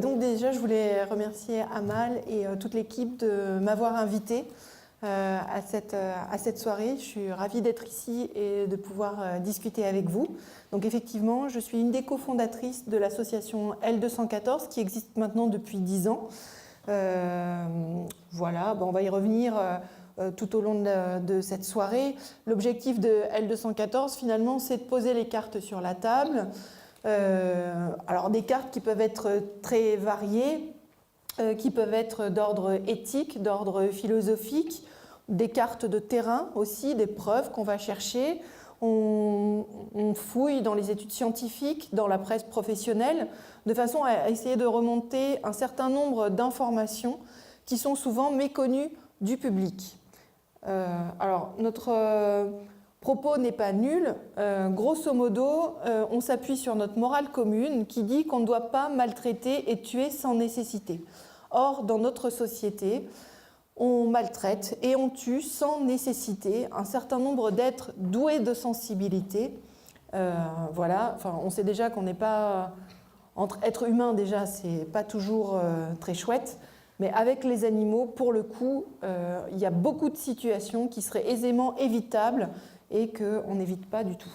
Donc déjà, je voulais remercier Amal et toute l'équipe de m'avoir invitée à cette soirée. Je suis ravie d'être ici et de pouvoir discuter avec vous. Donc effectivement, je suis une des cofondatrices de l'association L214 qui existe maintenant depuis 10 ans. Voilà, on va y revenir tout au long de cette soirée. L'objectif de L214, finalement, c'est de poser les cartes sur la table. Alors des cartes qui peuvent être très variées, qui peuvent être d'ordre éthique, d'ordre philosophique, des cartes de terrain aussi, des preuves qu'on va chercher. On fouille dans les études scientifiques, dans la presse professionnelle, de façon à essayer de remonter un certain nombre d'informations qui sont souvent méconnues du public. Alors, notre propos n'est pas nul. Grosso modo, on s'appuie sur notre morale commune qui dit qu'on ne doit pas maltraiter et tuer sans nécessité. Or, dans notre société, on maltraite et on tue sans nécessité un certain nombre d'êtres doués de sensibilité. Voilà, enfin, on sait déjà qu'on n'est pas... Entre êtres humains, déjà, c'est pas toujours très chouette. Mais avec les animaux, pour le coup, il y a beaucoup de situations qui seraient aisément évitables et qu'on n'évite pas du tout.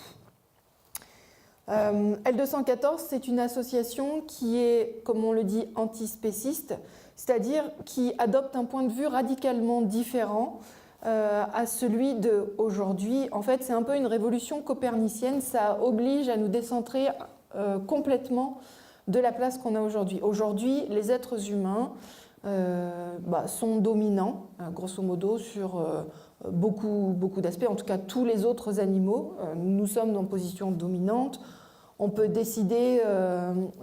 L214, c'est une association qui est, comme on le dit, antispéciste, c'est-à-dire qui adopte un point de vue radicalement différent à celui d'aujourd'hui. En fait, c'est un peu une révolution copernicienne, ça oblige à nous décentrer complètement de la place qu'on a aujourd'hui. Aujourd'hui, les êtres humains sont dominants, grosso modo, sur beaucoup d'aspects, en tout cas tous les autres animaux. Nous sommes en position dominante. On peut décider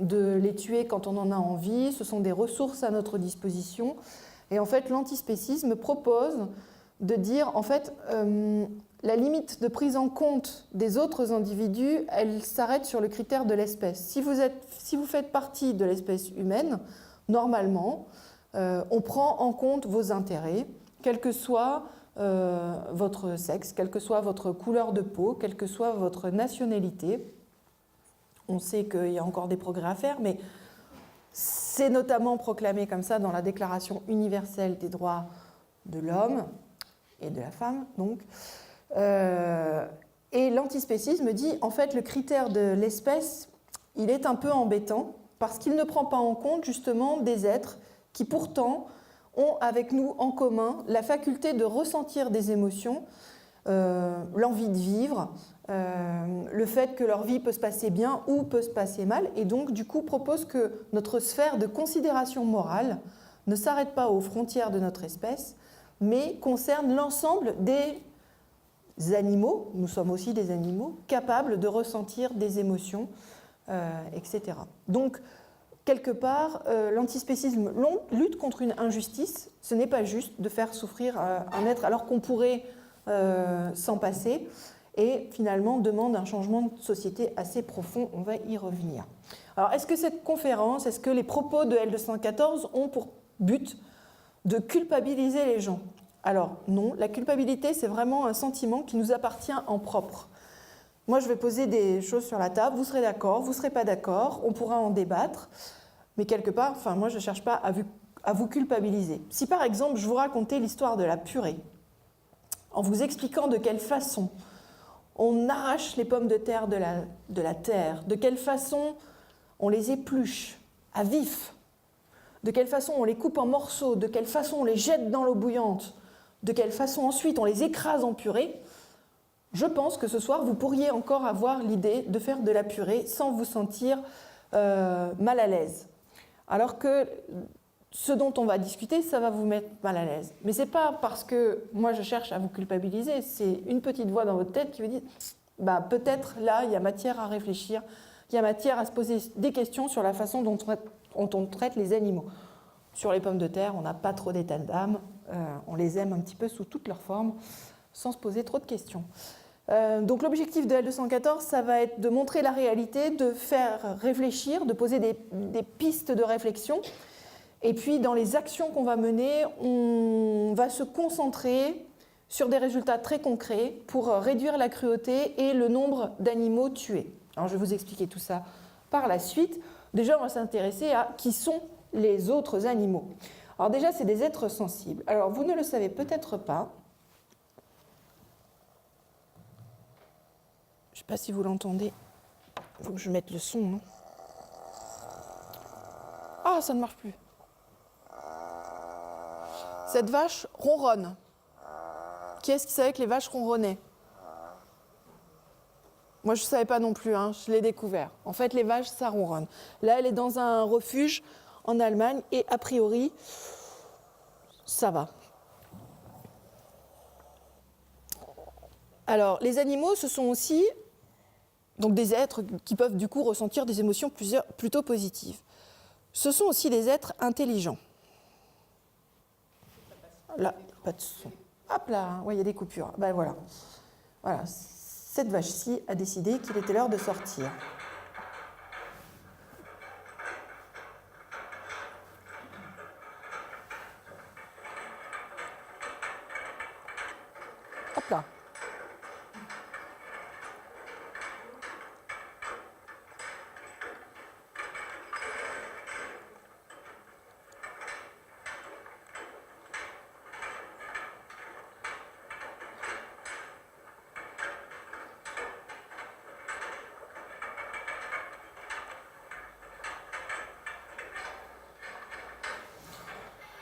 de les tuer quand on en a envie. Ce sont des ressources à notre disposition. Et en fait, l'antispécisme propose de dire, en fait, la limite de prise en compte des autres individus, elle s'arrête sur le critère de l'espèce. Si vous faites partie de l'espèce humaine, normalement, on prend en compte vos intérêts, quel que soit votre sexe, quelle que soit votre couleur de peau, quelle que soit votre nationalité. On sait qu'il y a encore des progrès à faire, mais c'est notamment proclamé comme ça dans la Déclaration universelle des droits de l'homme et de la femme. Donc. Et l'antispécisme dit, en fait, le critère de l'espèce, il est un peu embêtant, parce qu'il ne prend pas en compte justement des êtres qui pourtant ont avec nous en commun la faculté de ressentir des émotions, l'envie de vivre, le fait que leur vie peut se passer bien ou peut se passer mal, et donc du coup propose que notre sphère de considération morale ne s'arrête pas aux frontières de notre espèce, mais concerne l'ensemble des animaux, nous sommes aussi des animaux, capables de ressentir des émotions, etc. Donc, quelque part, l'antispécisme lutte contre une injustice. Ce n'est pas juste de faire souffrir un être alors qu'on pourrait s'en passer, et finalement demande un changement de société assez profond. On va y revenir. Alors, est-ce que cette conférence, est-ce que les propos de L214 ont pour but de culpabiliser les gens ? Alors non, la culpabilité, c'est vraiment un sentiment qui nous appartient en propre. Moi, je vais poser des choses sur la table, vous serez d'accord, vous ne serez pas d'accord, on pourra en débattre, mais quelque part, moi, je ne cherche pas à vous culpabiliser. Si par exemple, je vous racontais l'histoire de la purée, en vous expliquant de quelle façon on arrache les pommes de terre de la terre, de quelle façon on les épluche à vif, de quelle façon on les coupe en morceaux, de quelle façon on les jette dans l'eau bouillante, de quelle façon ensuite on les écrase en purée, je pense que ce soir vous pourriez encore avoir l'idée de faire de la purée sans vous sentir mal à l'aise. Alors que ce dont on va discuter, ça va vous mettre mal à l'aise. Mais ce n'est pas parce que moi je cherche à vous culpabiliser, c'est une petite voix dans votre tête qui vous dit peut-être là il y a matière à réfléchir, il y a matière à se poser des questions sur la façon dont on traite les animaux. Sur les pommes de terre, on n'a pas trop d'état d'âme, on les aime un petit peu sous toutes leurs formes, sans se poser trop de questions. Donc l'objectif de L214, ça va être de montrer la réalité, de faire réfléchir, de poser des pistes de réflexion. Et puis dans les actions qu'on va mener, on va se concentrer sur des résultats très concrets pour réduire la cruauté et le nombre d'animaux tués. Alors je vais vous expliquer tout ça par la suite. Déjà, on va s'intéresser à qui sont les autres animaux. Alors déjà, c'est des êtres sensibles. Alors, vous ne le savez peut-être pas. Je ne sais pas si vous l'entendez. Il faut que je mette le son, non? Ah, ça ne marche plus. Cette vache ronronne. Qui est-ce qui savait que les vaches ronronnaient? Moi, je ne savais pas non plus, hein, je l'ai découvert. En fait, les vaches, ça ronronne. Là, elle est dans un refuge en Allemagne et a priori, ça va. Alors, les animaux, ce sont aussi donc, des êtres qui peuvent du coup ressentir des émotions plutôt positives. Ce sont aussi des êtres intelligents. Là, pas de son. Hop là, ouais, il y a des coupures. Ben voilà. Voilà. Cette vache-ci a décidé qu'il était l'heure de sortir. Hop là.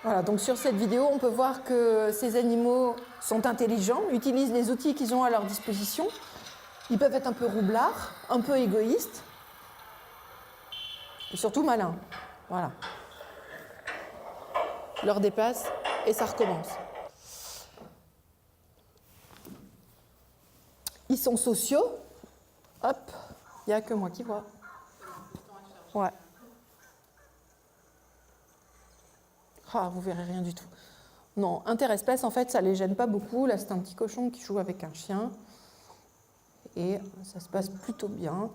Voilà, donc sur cette vidéo, on peut voir que ces animaux sont intelligents, utilisent les outils qu'ils ont à leur disposition. Ils peuvent être un peu roublards, un peu égoïstes, et surtout malins. Voilà. L'heure dépasse et ça recommence. Ils sont sociaux. Hop, il n'y a que moi qui vois. Ouais. Ah, vous verrez rien du tout. Non, interespèces, en fait, ça ne les gêne pas beaucoup. Là, c'est un petit cochon qui joue avec un chien. Et ça se passe plutôt bien.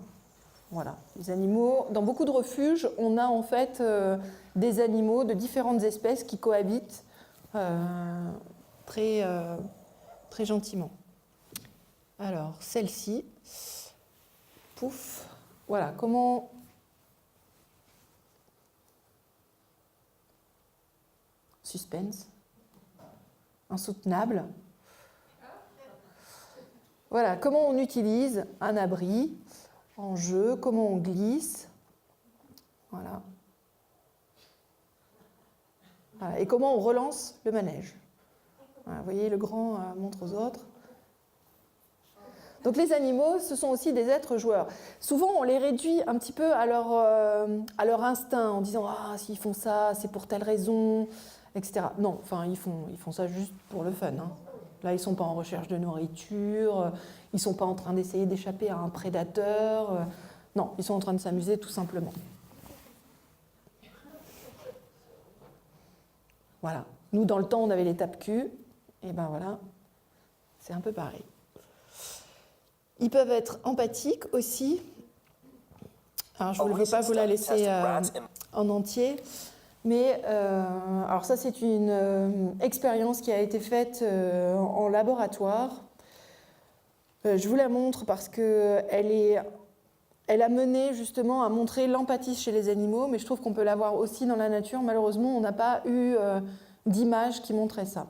Voilà, les animaux. Dans beaucoup de refuges, on a en fait des animaux de différentes espèces qui cohabitent très gentiment. Alors, celle-ci, pouf, voilà, comment... Suspense, insoutenable. Voilà, comment on utilise un abri en jeu, comment on glisse. Voilà. Voilà. Et comment on relance le manège. Voilà, vous voyez, le grand montre aux autres. Donc les animaux, ce sont aussi des êtres joueurs. Souvent, on les réduit un petit peu à leur instinct, en disant « Ah, s'ils font ça, c'est pour telle raison », etc. Non, enfin, ils font ça juste pour le fun. Hein. Là, ils ne sont pas en recherche de nourriture, ils ne sont pas en train d'essayer d'échapper à un prédateur. Non, ils sont en train de s'amuser tout simplement. Voilà. Nous, dans le temps, on avait les tape-culs. Et ben voilà, c'est un peu pareil. Ils peuvent être empathiques aussi. Alors, je ne vais pas vous la laisser en entier. Mais alors ça, c'est une expérience qui a été faite en laboratoire. Je vous la montre parce qu'elle a mené justement à montrer l'empathie chez les animaux, mais je trouve qu'on peut la voir aussi dans la nature. Malheureusement, on n'a pas eu d'image qui montrait ça.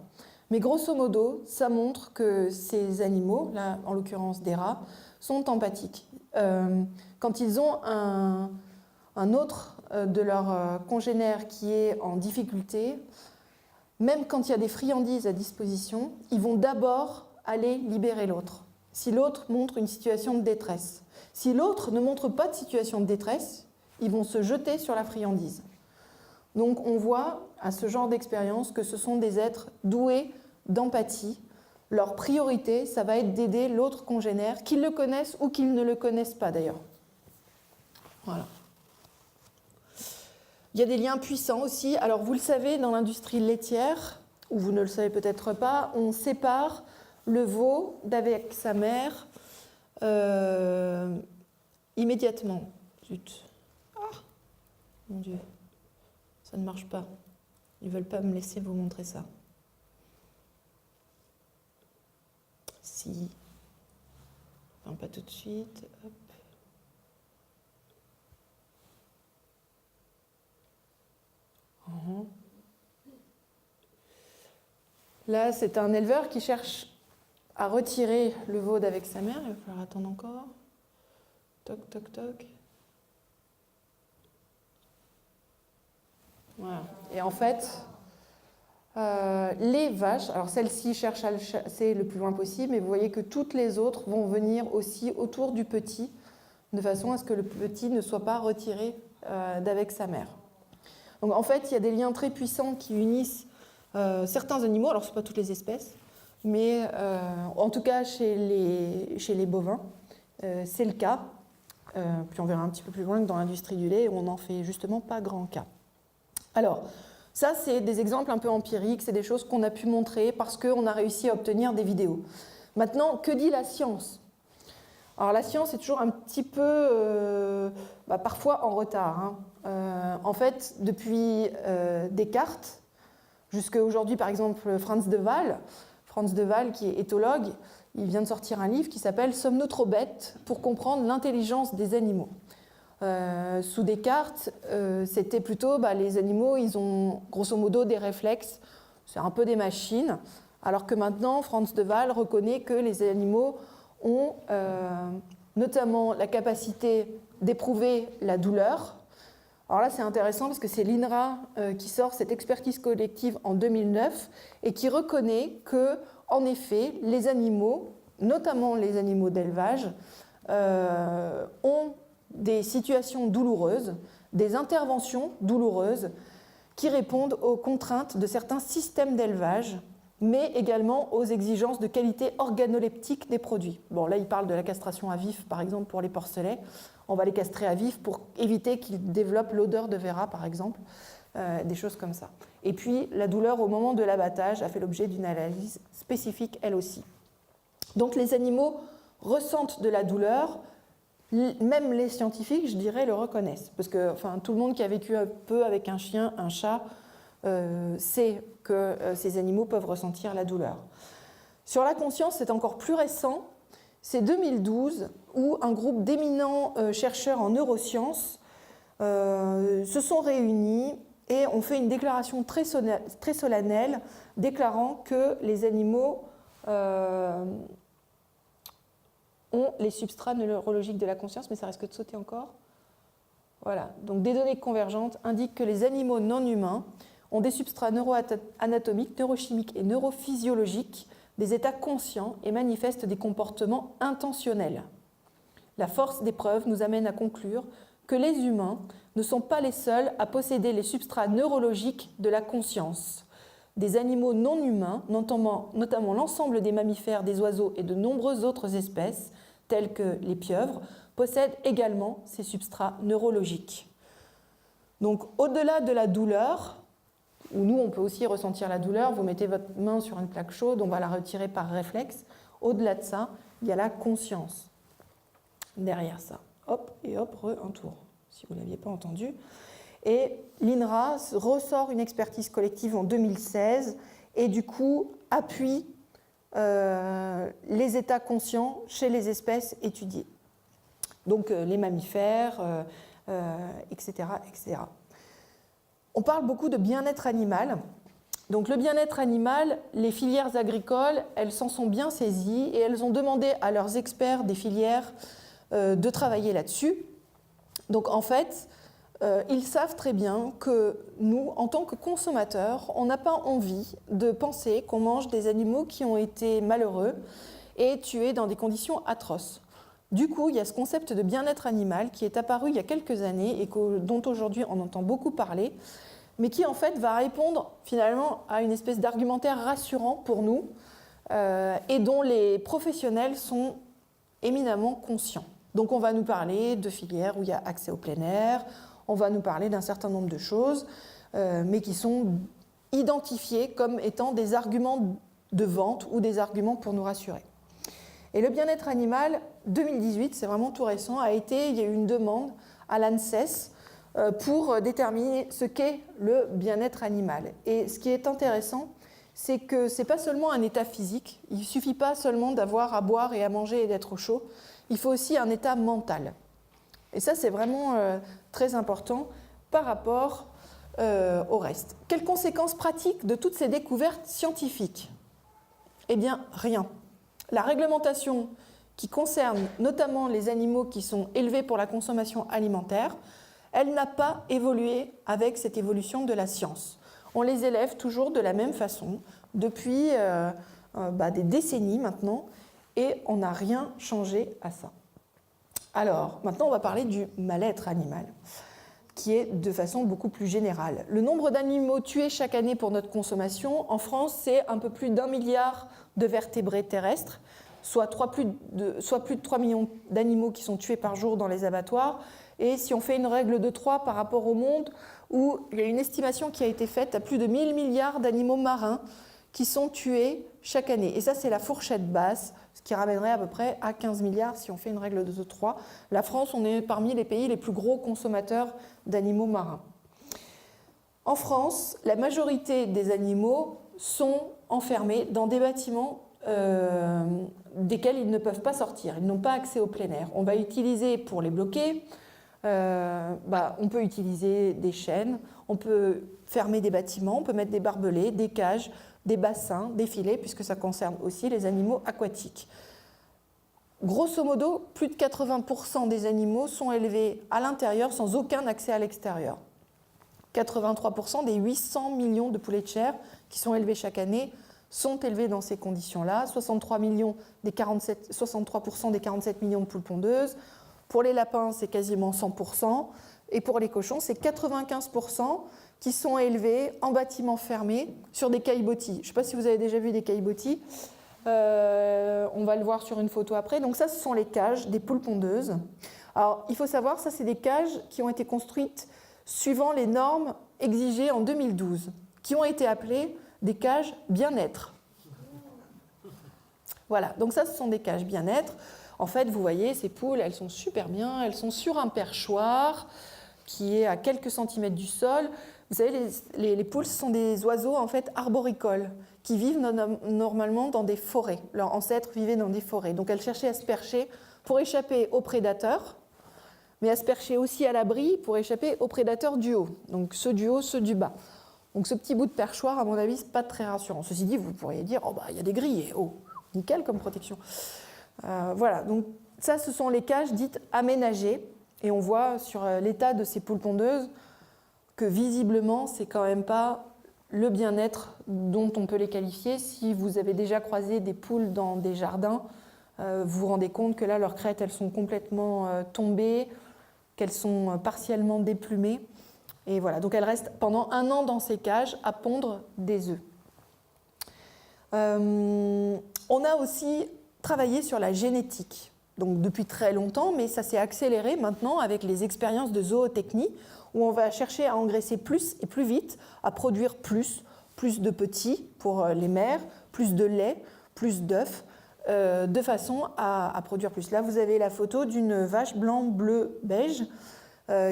Mais grosso modo, ça montre que ces animaux, là en l'occurrence des rats, sont empathiques. Quand ils ont un autre de leurs congénères qui est en difficulté, même quand il y a des friandises à disposition, ils vont d'abord aller libérer l'autre. Si l'autre montre une situation de détresse. Si l'autre ne montre pas de situation de détresse, ils vont se jeter sur la friandise. Donc on voit à ce genre d'expérience que ce sont des êtres doués d'empathie. Leur priorité, ça va être d'aider l'autre congénère, qu'ils le connaissent ou qu'ils ne le connaissent pas d'ailleurs. Voilà. Il y a des liens puissants aussi. Alors vous le savez, dans l'industrie laitière, ou vous ne le savez peut-être pas, on sépare le veau d'avec sa mère immédiatement. Zut. Ah, mon Dieu, ça ne marche pas. Ils ne veulent pas me laisser vous montrer ça. Si. Enfin, pas tout de suite. Hop. Là, c'est un éleveur qui cherche à retirer le veau d'avec sa mère. Il va falloir attendre encore. Toc, toc, toc. Voilà. Et en fait, les vaches, alors celle-ci cherche à le chasser le plus loin possible, mais vous voyez que toutes les autres vont venir aussi autour du petit, de façon à ce que le petit ne soit pas retiré d'avec sa mère. Donc en fait, il y a des liens très puissants qui unissent certains animaux, alors ce ne sont pas toutes les espèces, mais en tout cas chez les bovins, c'est le cas. Puis on verra un petit peu plus loin que dans l'industrie du lait, on n'en fait justement pas grand cas. Alors, ça c'est des exemples un peu empiriques, c'est des choses qu'on a pu montrer parce qu'on a réussi à obtenir des vidéos. Maintenant, que dit la science ? Alors la science est toujours un petit peu, parfois en retard. En fait, depuis Descartes, jusqu'à aujourd'hui, par exemple, Franz de Waal, qui est éthologue, il vient de sortir un livre qui s'appelle « Sommes-nous trop bêtes pour comprendre l'intelligence des animaux ?» Sous Descartes, c'était plutôt les animaux, ils ont grosso modo des réflexes, c'est un peu des machines, alors que maintenant, Franz de Waal reconnaît que les animaux ont notamment la capacité d'éprouver la douleur. Alors là, c'est intéressant parce que c'est l'INRA qui sort cette expertise collective en 2009 et qui reconnaît que, en effet, les animaux, notamment les animaux d'élevage, ont des situations douloureuses, des interventions douloureuses qui répondent aux contraintes de certains systèmes d'élevage, mais également aux exigences de qualité organoleptique des produits. Bon, là, il parle de la castration à vif, par exemple, pour les porcelets. On va les castrer à vif pour éviter qu'ils développent l'odeur de Vera, par exemple, des choses comme ça. Et puis, la douleur au moment de l'abattage a fait l'objet d'une analyse spécifique, elle aussi. Donc, les animaux ressentent de la douleur, même les scientifiques, je dirais, le reconnaissent. Parce que tout le monde qui a vécu un peu avec un chien, un chat, sait que ces animaux peuvent ressentir la douleur. Sur la conscience, c'est encore plus récent. C'est 2012 où un groupe d'éminents chercheurs en neurosciences se sont réunis et ont fait une déclaration très solennelle déclarant que les animaux ont les substrats neurologiques de la conscience, mais ça risque de sauter encore. Voilà. Donc des données convergentes indiquent que les animaux non humains ont des substrats neuroanatomiques, neurochimiques et neurophysiologiques, des états conscients et manifestent des comportements intentionnels. La force des preuves nous amène à conclure que les humains ne sont pas les seuls à posséder les substrats neurologiques de la conscience. Des animaux non humains, notamment l'ensemble des mammifères, des oiseaux et de nombreuses autres espèces, telles que les pieuvres, possèdent également ces substrats neurologiques. Donc, au-delà de la douleur, où nous, on peut aussi ressentir la douleur, vous mettez votre main sur une plaque chaude, on va la retirer par réflexe. Au-delà de ça, il y a la conscience. Derrière ça, hop, et hop, un tour, si vous ne l'aviez pas entendu. Et l'INRA ressort une expertise collective en 2016 et du coup appuie les états conscients chez les espèces étudiées. Donc les mammifères, etc., etc. On parle beaucoup de bien-être animal. Donc le bien-être animal, les filières agricoles, elles s'en sont bien saisies et elles ont demandé à leurs experts des filières de travailler là-dessus. Donc en fait, ils savent très bien que nous, en tant que consommateurs, on n'a pas envie de penser qu'on mange des animaux qui ont été malheureux et tués dans des conditions atroces. Du coup, il y a ce concept de bien-être animal qui est apparu il y a quelques années et dont aujourd'hui on entend beaucoup parler, mais qui en fait va répondre finalement à une espèce d'argumentaire rassurant pour nous et dont les professionnels sont éminemment conscients. Donc on va nous parler de filières où il y a accès au plein air, on va nous parler d'un certain nombre de choses, mais qui sont identifiées comme étant des arguments de vente ou des arguments pour nous rassurer. Et le bien-être animal, 2018, c'est vraiment tout récent, il y a eu une demande à l'ANSES pour déterminer ce qu'est le bien-être animal. Et ce qui est intéressant, c'est que ce n'est pas seulement un état physique, il ne suffit pas seulement d'avoir à boire et à manger et d'être au chaud, il faut aussi un état mental. Et ça, c'est vraiment très important par rapport au reste. Quelles conséquences pratiques de toutes ces découvertes scientifiques? Eh bien, rien. La réglementation qui concerne notamment les animaux qui sont élevés pour la consommation alimentaire, elle n'a pas évolué avec cette évolution de la science. On les élève toujours de la même façon depuis des décennies maintenant et on n'a rien changé à ça. Alors, maintenant on va parler du mal-être animal, qui est de façon beaucoup plus générale. Le nombre d'animaux tués chaque année pour notre consommation, en France, c'est un peu plus d'1 milliard de vertébrés terrestres, soit plus de 3 millions d'animaux qui sont tués par jour dans les abattoirs. Et si on fait une règle de 3 par rapport au monde, où il y a une estimation qui a été faite à plus de 1000 milliards d'animaux marins qui sont tués chaque année. Et ça, c'est la fourchette basse, ce qui ramènerait à peu près à 15 milliards si on fait une règle de 3. La France, on est parmi les pays les plus gros consommateurs d'animaux marins. En France, la majorité des animaux sont enfermés dans des bâtiments desquels ils ne peuvent pas sortir, ils n'ont pas accès au plein air. On va utiliser, pour les bloquer, on peut utiliser des chaînes, on peut fermer des bâtiments, on peut mettre des barbelés, des cages, des bassins, des filets, puisque ça concerne aussi les animaux aquatiques. Grosso modo, plus de 80% des animaux sont élevés à l'intérieur sans aucun accès à l'extérieur. 83% des 800 millions de poulets de chair qui sont élevés chaque année sont élevés dans ces conditions-là. 63% des 47 millions de poules pondeuses. Pour les lapins, c'est quasiment 100%. Et pour les cochons, c'est 95% qui sont élevés en bâtiments fermés sur des caillebotis. Je ne sais pas si vous avez déjà vu des caillebotis. On va le voir sur une photo après. Donc ça, ce sont les cages des poules pondeuses. Alors, il faut savoir, ça, c'est des cages qui ont été construites suivant les normes exigées en 2012, qui ont été appelées des cages bien-être. Voilà, donc ça, ce sont des cages bien-être. En fait, vous voyez, ces poules, elles sont super bien, elles sont sur un perchoir qui est à quelques centimètres du sol. Vous savez, les poules, ce sont des oiseaux en fait arboricoles qui vivent normalement dans des forêts. Leurs ancêtres vivaient dans des forêts. Donc elles cherchaient à se percher pour échapper aux prédateurs, mais à se percher aussi à l'abri pour échapper aux prédateurs du haut. Donc ceux du haut, ceux du bas. Donc ce petit bout de perchoir, à mon avis, ce n'est pas très rassurant. Ceci dit, vous pourriez dire, il y a des grilles, nickel comme protection. Voilà, donc ça, ce sont les cages dites aménagées. Et on voit sur l'état de ces poules pondeuses que visiblement, c'est quand même pas le bien-être dont on peut les qualifier. Si vous avez déjà croisé des poules dans des jardins, vous vous rendez compte que là, leurs crêtes, elles sont complètement tombées, qu'elles sont partiellement déplumées. Et voilà, donc elles restent pendant 1 an dans ces cages à pondre des œufs. On a aussi travaillé sur la génétique. Donc depuis très longtemps, mais ça s'est accéléré maintenant avec les expériences de zootechnie, où on va chercher à engraisser plus et plus vite, à produire plus de petits pour les mères, plus de lait, plus d'œufs, de façon à produire plus. Là, vous avez la photo d'une vache blanc, bleu, beige,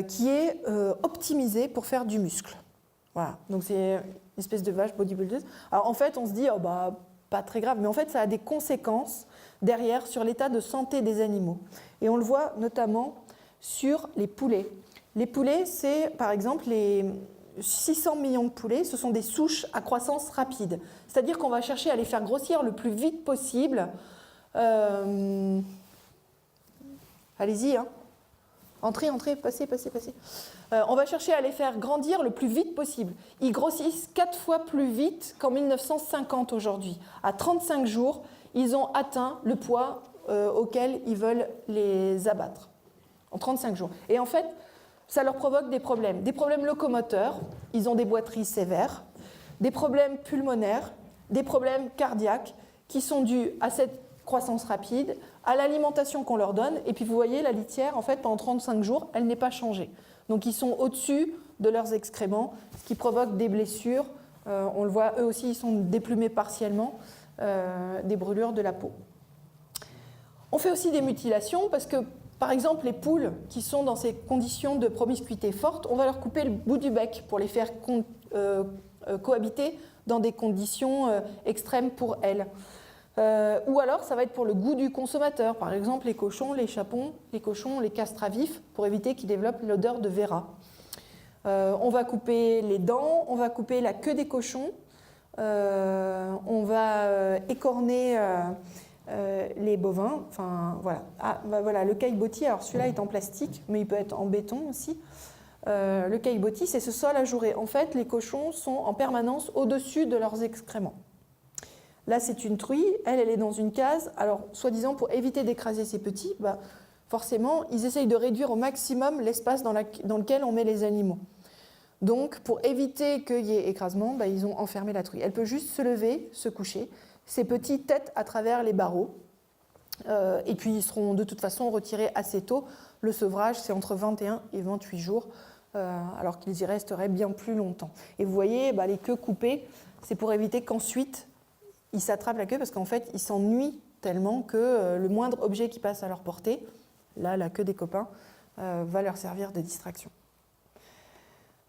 qui est optimisée pour faire du muscle. Voilà, donc c'est une espèce de vache bodybuildeuse. Alors en fait, on se dit, pas très grave, mais en fait, ça a des conséquences derrière sur l'état de santé des animaux. Et on le voit notamment sur les poulets. Les poulets, c'est par exemple les 600 millions de poulets, ce sont des souches à croissance rapide. C'est-à-dire qu'on va chercher à les faire grossir le plus vite possible. Allez-y, hein. Entrez, passez. On va chercher à les faire grandir le plus vite possible. Ils grossissent 4 fois plus vite qu'en 1950 aujourd'hui. À 35 jours, ils ont atteint le poids auquel ils veulent les abattre. En 35 jours. Et en fait, ça leur provoque des problèmes. Des problèmes locomoteurs, ils ont des boiteries sévères, des problèmes pulmonaires, des problèmes cardiaques qui sont dus à cette croissance rapide, à l'alimentation qu'on leur donne. Et puis vous voyez, la litière, en fait, pendant 35 jours, elle n'est pas changée. Donc ils sont au-dessus de leurs excréments, ce qui provoque des blessures. On le voit, eux aussi, ils sont déplumés partiellement, des brûlures de la peau. On fait aussi des mutilations parce que, par exemple, les poules qui sont dans ces conditions de promiscuité forte, on va leur couper le bout du bec pour les faire cohabiter dans des conditions extrêmes pour elles. Ou alors, ça va être pour le goût du consommateur. Par exemple, les cochons, les chapons, les cochons, on les castre à vif pour éviter qu'ils développent l'odeur de Véra. On va couper les dents, on va couper la queue des cochons, on va écorner les bovins. Enfin, voilà. Ah, bah, voilà, le caillebotis, alors celui-là est en plastique, mais il peut être en béton aussi. Le caillebotis, c'est ce sol ajouré. En fait, les cochons sont en permanence au-dessus de leurs excréments. Là, c'est une truie, elle est dans une case. Alors, soi-disant, pour éviter d'écraser ses petits, bah, forcément, ils essayent de réduire au maximum l'espace dans lequel on met les animaux. Donc, pour éviter qu'il y ait écrasement, bah, ils ont enfermé la truie. Elle peut juste se lever, se coucher. Ses petits têtent à travers les barreaux. Et puis, ils seront de toute façon retirés assez tôt. Le sevrage, c'est entre 21 et 28 jours, alors qu'ils y resteraient bien plus longtemps. Et vous voyez, bah, les queues coupées, c'est pour éviter qu'ensuite, ils s'attrapent la queue, parce qu'en fait, ils s'ennuient tellement que le moindre objet qui passe à leur portée, là, la queue des copains, va leur servir de distraction.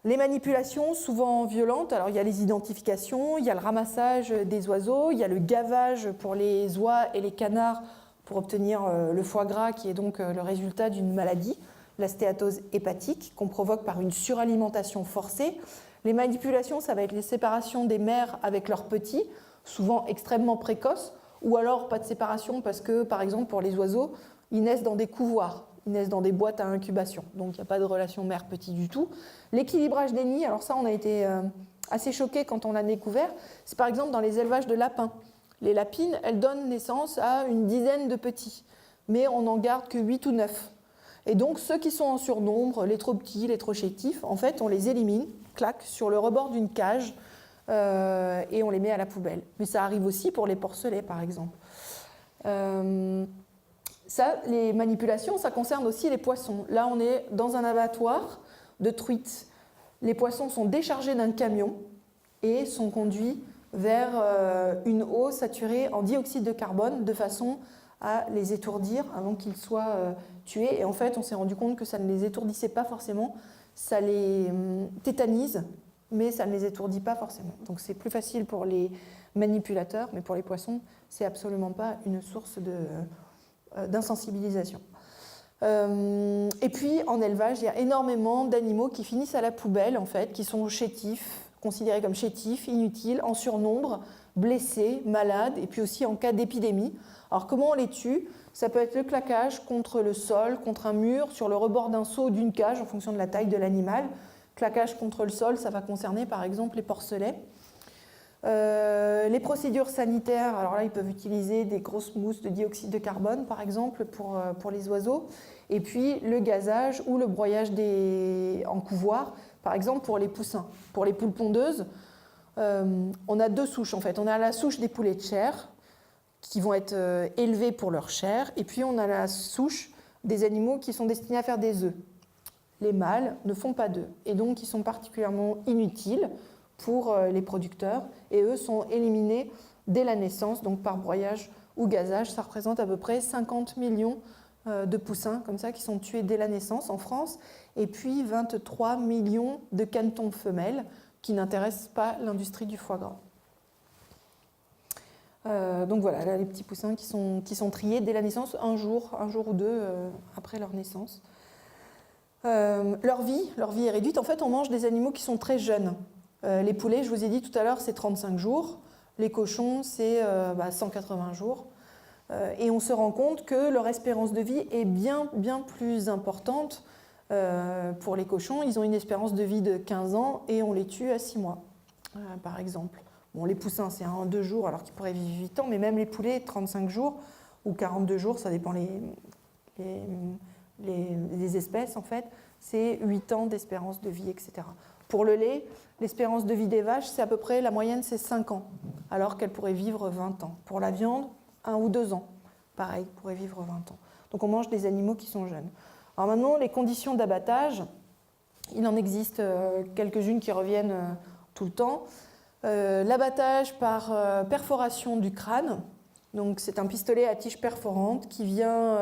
Les manipulations, souvent violentes, alors il y a les identifications, il y a le ramassage des oiseaux, il y a le gavage pour les oies et les canards pour obtenir le foie gras, qui est donc le résultat d'une maladie, la stéatose hépatique, qu'on provoque par une suralimentation forcée. Les manipulations, ça va être les séparations des mères avec leurs petits, souvent extrêmement précoces, ou alors pas de séparation parce que, par exemple, pour les oiseaux, ils naissent dans des couvoirs. Ils naissent dans des boîtes à incubation, donc il n'y a pas de relation mère-petit du tout. L'équilibrage des nids, alors ça on a été assez choqués quand on l'a découvert, c'est par exemple dans les élevages de lapins. Les lapines, elles donnent naissance à une dizaine de petits, mais on n'en garde que 8 ou 9. Et donc ceux qui sont en surnombre, les trop petits, les trop chétifs, en fait on les élimine, clac, sur le rebord d'une cage, et on les met à la poubelle. Mais ça arrive aussi pour les porcelets par exemple. Ça, les manipulations, ça concerne aussi les poissons. Là, on est dans un abattoir de truites. Les poissons sont déchargés d'un camion et sont conduits vers une eau saturée en dioxyde de carbone de façon à les étourdir avant qu'ils soient tués. Et en fait, on s'est rendu compte que ça ne les étourdissait pas forcément, ça les tétanise, mais ça ne les étourdit pas forcément. Donc c'est plus facile pour les manipulateurs, mais pour les poissons, c'est absolument pas une source d'insensibilisation. Et puis en élevage, il y a énormément d'animaux qui finissent à la poubelle, en fait, qui sont chétifs, considérés comme chétifs, inutiles, en surnombre, blessés, malades, et puis aussi en cas d'épidémie. Alors comment on les tue? Ça peut être le claquage contre le sol, contre un mur, sur le rebord d'un seau ou d'une cage, en fonction de la taille de l'animal. Claquage contre le sol, ça va concerner par exemple les porcelets. Les procédures sanitaires, alors là, ils peuvent utiliser des grosses mousses de dioxyde de carbone, par exemple, pour les oiseaux. Et puis le gazage ou le broyage en couvoir, par exemple, pour les poussins. Pour les poules pondeuses, on a deux souches, en fait. On a la souche des poulets de chair, qui vont être élevés pour leur chair, et puis on a la souche des animaux qui sont destinés à faire des œufs. Les mâles ne font pas d'œufs, et donc ils sont particulièrement inutiles pour les producteurs, et eux sont éliminés dès la naissance, donc par broyage ou gazage. Ça représente à peu près 50 millions de poussins comme ça qui sont tués dès la naissance en France, et puis 23 millions de canetons femelles qui n'intéressent pas l'industrie du foie gras. Donc voilà, là, les petits poussins qui sont triés dès la naissance, un jour ou deux après leur naissance. Leur vie est réduite. En fait, on mange des animaux qui sont très jeunes. Les poulets, je vous ai dit tout à l'heure, c'est 35 jours. Les cochons, c'est 180 jours. Et on se rend compte que leur espérance de vie est bien plus importante pour les cochons. Ils ont une espérance de vie de 15 ans et on les tue à 6 mois, par exemple. Bon, les poussins, c'est 2 jours alors qu'ils pourraient vivre 8 ans, mais même les poulets, 35 jours ou 42 jours, ça dépend les espèces en fait, c'est 8 ans d'espérance de vie, etc. Pour le lait, l'espérance de vie des vaches, c'est à peu près, la moyenne, c'est 5 ans, alors qu'elles pourraient vivre 20 ans. Pour la viande, 1 ou 2 ans, pareil, pourraient vivre 20 ans. Donc on mange des animaux qui sont jeunes. Alors maintenant, les conditions d'abattage, il en existe quelques-unes qui reviennent tout le temps. L'abattage par perforation du crâne, donc c'est un pistolet à tige perforante qui vient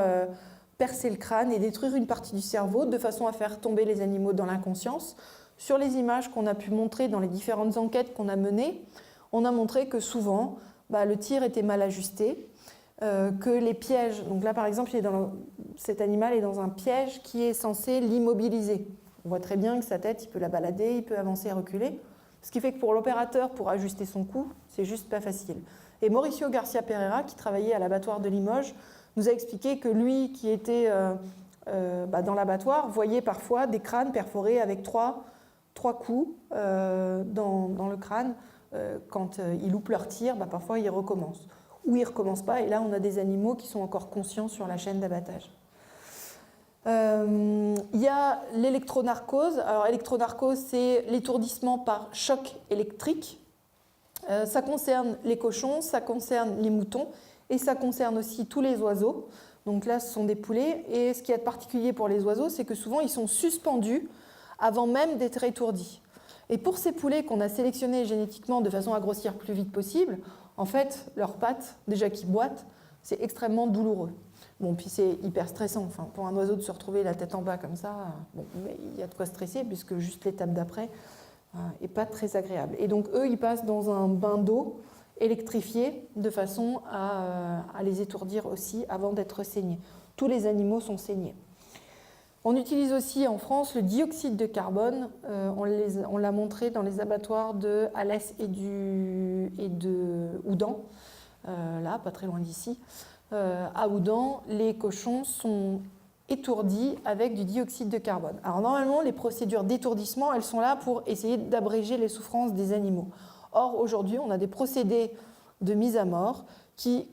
percer le crâne et détruire une partie du cerveau de façon à faire tomber les animaux dans l'inconscience. Sur les images qu'on a pu montrer dans les différentes enquêtes qu'on a menées, on a montré que souvent, le tir était mal ajusté, que les pièges, donc là par exemple cet animal est dans un piège qui est censé l'immobiliser. On voit très bien que sa tête, il peut la balader, il peut avancer et reculer. Ce qui fait que pour l'opérateur, pour ajuster son cou, c'est juste pas facile. Et Mauricio Garcia Pereira, qui travaillait à l'abattoir de Limoges, nous a expliqué que lui, qui était dans l'abattoir, voyait parfois des crânes perforés avec trois coups dans le crâne. Quand ils loupent leur tir, parfois ils recommencent. Ou ils ne recommencent pas, et là on a des animaux qui sont encore conscients sur la chaîne d'abattage. Il y a l'électronarcose. Alors, l'électronarcose, c'est l'étourdissement par choc électrique. Ça concerne les cochons, ça concerne les moutons et ça concerne aussi tous les oiseaux. Donc là, ce sont des poulets. Et ce qui est particulier pour les oiseaux, c'est que souvent, ils sont suspendus avant même d'être étourdis. Et pour ces poulets qu'on a sélectionnés génétiquement de façon à grossir plus vite possible, en fait, leurs pattes, déjà qui boitent, c'est extrêmement douloureux. Bon, puis c'est hyper stressant. Enfin, pour un oiseau de se retrouver la tête en bas comme ça, bon, mais il y a de quoi stresser puisque juste l'étape d'après n'est pas très agréable. Et donc eux, ils passent dans un bain d'eau électrifié de façon à les étourdir aussi avant d'être saignés. Tous les animaux sont saignés. On utilise aussi en France le dioxyde de carbone. On l'a montré dans les abattoirs de Alès et de Houdan, là, pas très loin d'ici. À Houdan, les cochons sont étourdis avec du dioxyde de carbone. Alors normalement, les procédures d'étourdissement, elles sont là pour essayer d'abréger les souffrances des animaux. Or, aujourd'hui, on a des procédés de mise à mort qui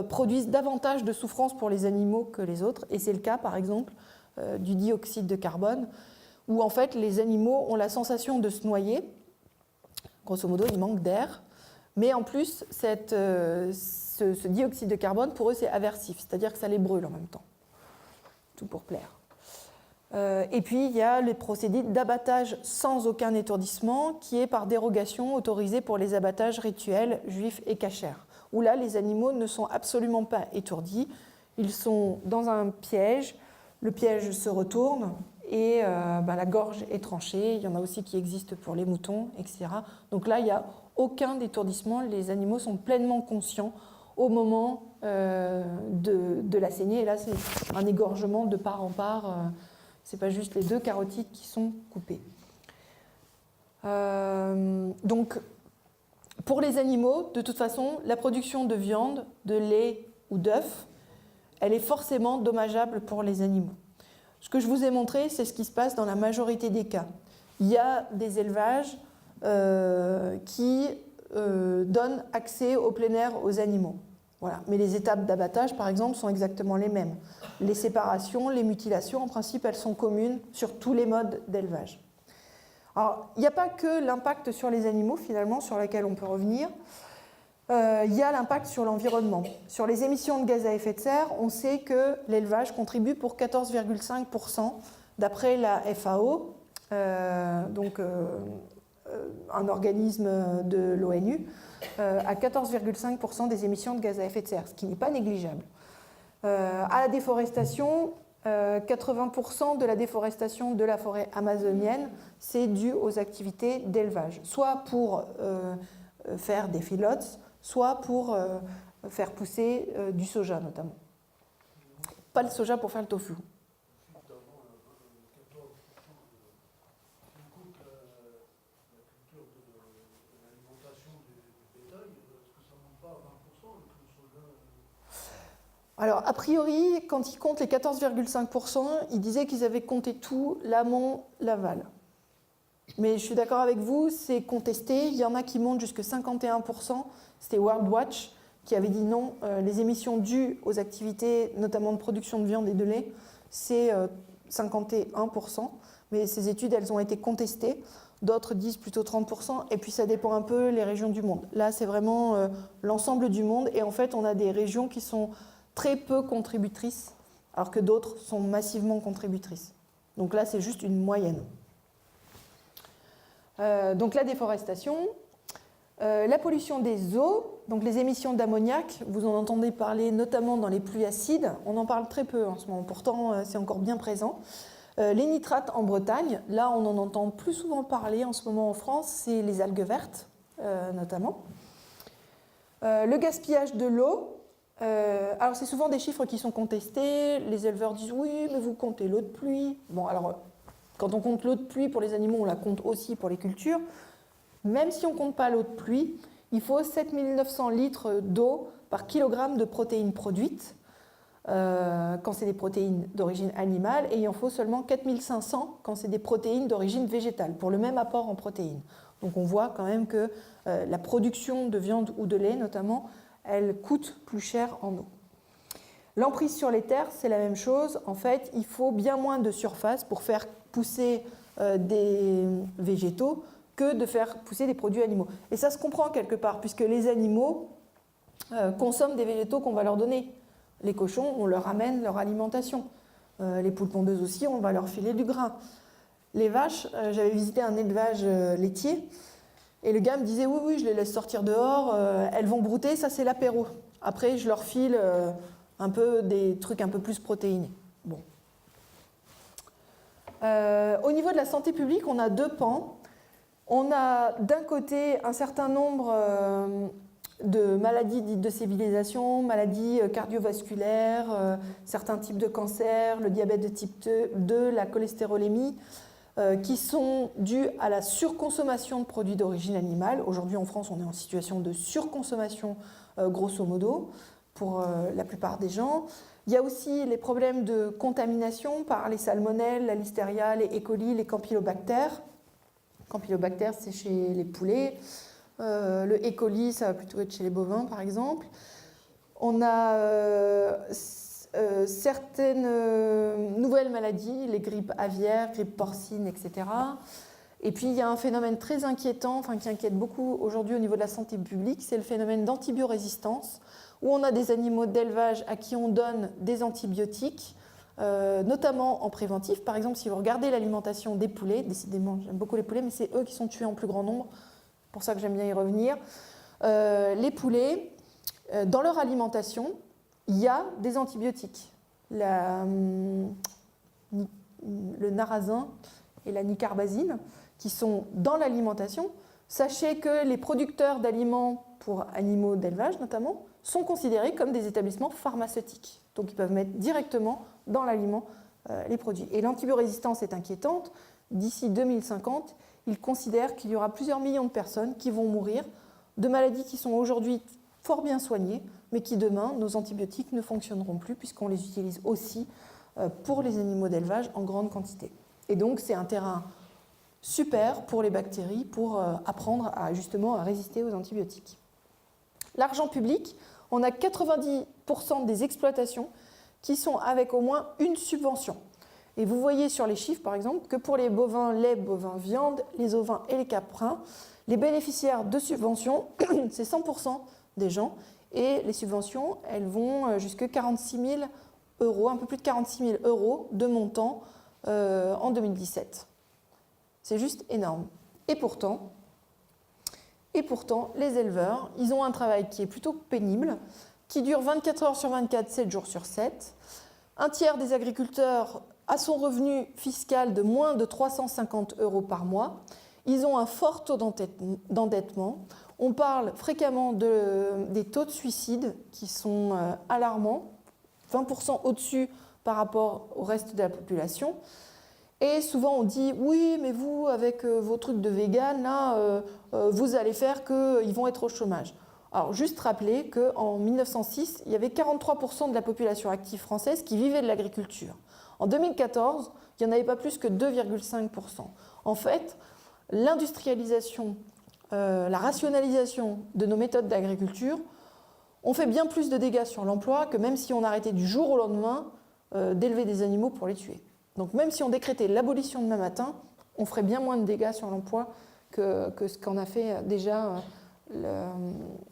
produisent davantage de souffrances pour les animaux que les autres. Et c'est le cas, par exemple, du dioxyde de carbone, où en fait, les animaux ont la sensation de se noyer. Grosso modo, il manque d'air. Mais en plus, ce dioxyde de carbone, pour eux, c'est aversif, c'est-à-dire que ça les brûle en même temps. Tout pour plaire. Et puis, il y a le procédé d'abattage sans aucun étourdissement, qui est par dérogation autorisé pour les abattages rituels, juifs et cachers, où là, les animaux ne sont absolument pas étourdis. Ils sont dans un piège, le piège se retourne et la gorge est tranchée. Il y en a aussi qui existent pour les moutons, etc. Donc là, il n'y a aucun étourdissement. Les animaux sont pleinement conscients au moment de la saignée. Et là, c'est un égorgement de part en part. Ce n'est pas juste les deux carotides qui sont coupées. Donc, pour les animaux, de toute façon, la production de viande, de lait ou d'œufs, elle est forcément dommageable pour les animaux. Ce que je vous ai montré, c'est ce qui se passe dans la majorité des cas. Il y a des élevages qui donnent accès au plein air aux animaux. Voilà. Mais les étapes d'abattage, par exemple, sont exactement les mêmes. Les séparations, les mutilations, en principe, elles sont communes sur tous les modes d'élevage. Alors, il n'y a pas que l'impact sur les animaux, finalement, sur lequel on peut revenir. Il y a l'impact sur l'environnement. Sur les émissions de gaz à effet de serre, on sait que l'élevage contribue pour 14,5%, d'après la FAO, un organisme de l'ONU, à 14,5% des émissions de gaz à effet de serre, ce qui n'est pas négligeable. À la déforestation, 80% de la déforestation de la forêt amazonienne, c'est dû aux activités d'élevage, soit pour faire des feedlots, soit pour faire pousser du soja notamment. Pas le soja pour faire le tofu. Alors, a priori, quand ils comptent les 14,5%, ils disaient qu'ils avaient compté tout, l'amont, l'aval. Mais je suis d'accord avec vous, c'est contesté. Il y en a qui montent jusqu'à 51%. C'était World Watch qui avait dit non, les émissions dues aux activités, notamment de production de viande et de lait, c'est 51%. Mais ces études, elles ont été contestées. D'autres disent plutôt 30%. Et puis, ça dépend un peu les régions du monde. Là, c'est vraiment l'ensemble du monde. Et en fait, on a des régions qui sont très peu contributrices, alors que d'autres sont massivement contributrices. Donc là, c'est juste une moyenne. Donc la déforestation, la pollution des eaux, donc les émissions d'ammoniac, vous en entendez parler notamment dans les pluies acides, on en parle très peu en ce moment, pourtant c'est encore bien présent. Les nitrates en Bretagne, là on en entend plus souvent parler en ce moment en France, c'est les algues vertes notamment. Le gaspillage de l'eau, alors c'est souvent des chiffres qui sont contestés, les éleveurs disent oui mais vous comptez l'eau de pluie. Bon alors Quand on compte l'eau de pluie pour les animaux, on la compte aussi pour les cultures. Même si on ne compte pas l'eau de pluie, il faut 7900 litres d'eau par kilogramme de protéines produites, quand c'est des protéines d'origine animale, et il en faut seulement 4500 quand c'est des protéines d'origine végétale, pour le même apport en protéines. Donc on voit quand même que la production de viande ou de lait, notamment, elle coûte plus cher en eau. L'emprise sur les terres, c'est la même chose. En fait, il faut bien moins de surface pour faire pousser des végétaux que de faire pousser des produits animaux. Et ça se comprend quelque part, puisque les animaux consomment des végétaux qu'on va leur donner. Les cochons, on leur amène leur alimentation. Les poules pondeuses aussi, on va leur filer du grain. Les vaches, j'avais visité un élevage laitier, et le gars me disait, oui, oui, je les laisse sortir dehors, elles vont brouter, ça c'est l'apéro. Après, je leur file un peu des trucs un peu plus protéinés. Bon. Au niveau de la santé publique, on a deux pans. On a d'un côté un certain nombre de maladies dites de civilisation, maladies cardiovasculaires, certains types de cancers, le diabète de type 2, la cholestérolémie, qui sont dus à la surconsommation de produits d'origine animale. Aujourd'hui en France, on est en situation de surconsommation grosso modo pour la plupart des gens. Il y a aussi les problèmes de contamination par les salmonelles, la listeria, les E. coli, les campylobactères. Campylobactères, c'est chez les poulets. Le E. coli, ça va plutôt être chez les bovins, par exemple. On a certaines nouvelles maladies, les grippes aviaires, grippe porcine, etc. Et puis, il y a un phénomène très inquiétant, qui inquiète beaucoup aujourd'hui au niveau de la santé publique, c'est le phénomène d'antibiorésistance, où on a des animaux d'élevage à qui on donne des antibiotiques, notamment en préventif. Par exemple, si vous regardez l'alimentation des poulets, décidément, j'aime beaucoup les poulets, mais c'est eux qui sont tués en plus grand nombre, c'est pour ça que j'aime bien y revenir. Les poulets, dans leur alimentation, il y a des antibiotiques. Le narasin et la nicarbazine, qui sont dans l'alimentation. Sachez que les producteurs d'aliments pour animaux d'élevage, notamment, sont considérés comme des établissements pharmaceutiques. Donc, ils peuvent mettre directement dans l'aliment les produits. Et l'antibiorésistance est inquiétante. D'ici 2050, ils considèrent qu'il y aura plusieurs millions de personnes qui vont mourir de maladies qui sont aujourd'hui fort bien soignées, mais qui demain, nos antibiotiques ne fonctionneront plus puisqu'on les utilise aussi pour les animaux d'élevage en grande quantité. Et donc, c'est un terrain super pour les bactéries pour apprendre justement à résister aux antibiotiques. L'argent public, on a 90% des exploitations qui sont avec au moins une subvention. Et vous voyez sur les chiffres, par exemple, que pour les bovins lait, bovins viande, les ovins et les caprins, les bénéficiaires de subventions, c'est 100% des gens. Et les subventions, elles vont jusqu'à 46 000 euros, un peu plus de 46 000 euros de montant en 2017. C'est juste énorme. Et pourtant, les éleveurs, ils ont un travail qui est plutôt pénible, qui dure 24 heures sur 24, 7 jours sur 7. Un tiers des agriculteurs a son revenu fiscal de moins de 350 euros par mois. Ils ont un fort taux d'endettement. On parle fréquemment des taux de suicide qui sont alarmants, 20% au-dessus par rapport au reste de la population. Et souvent on dit « oui, mais vous, avec vos trucs de vegan, là, vous allez faire qu'ils vont être au chômage ». Alors juste rappeler qu'en 1906, il y avait 43% de la population active française qui vivait de l'agriculture. En 2014, il n'y en avait pas plus que 2,5%. En fait, l'industrialisation, la rationalisation de nos méthodes d'agriculture ont fait bien plus de dégâts sur l'emploi que même si on arrêtait du jour au lendemain d'élever des animaux pour les tuer. Donc même si on décrétait l'abolition demain matin, on ferait bien moins de dégâts sur l'emploi que ce qu'en a fait déjà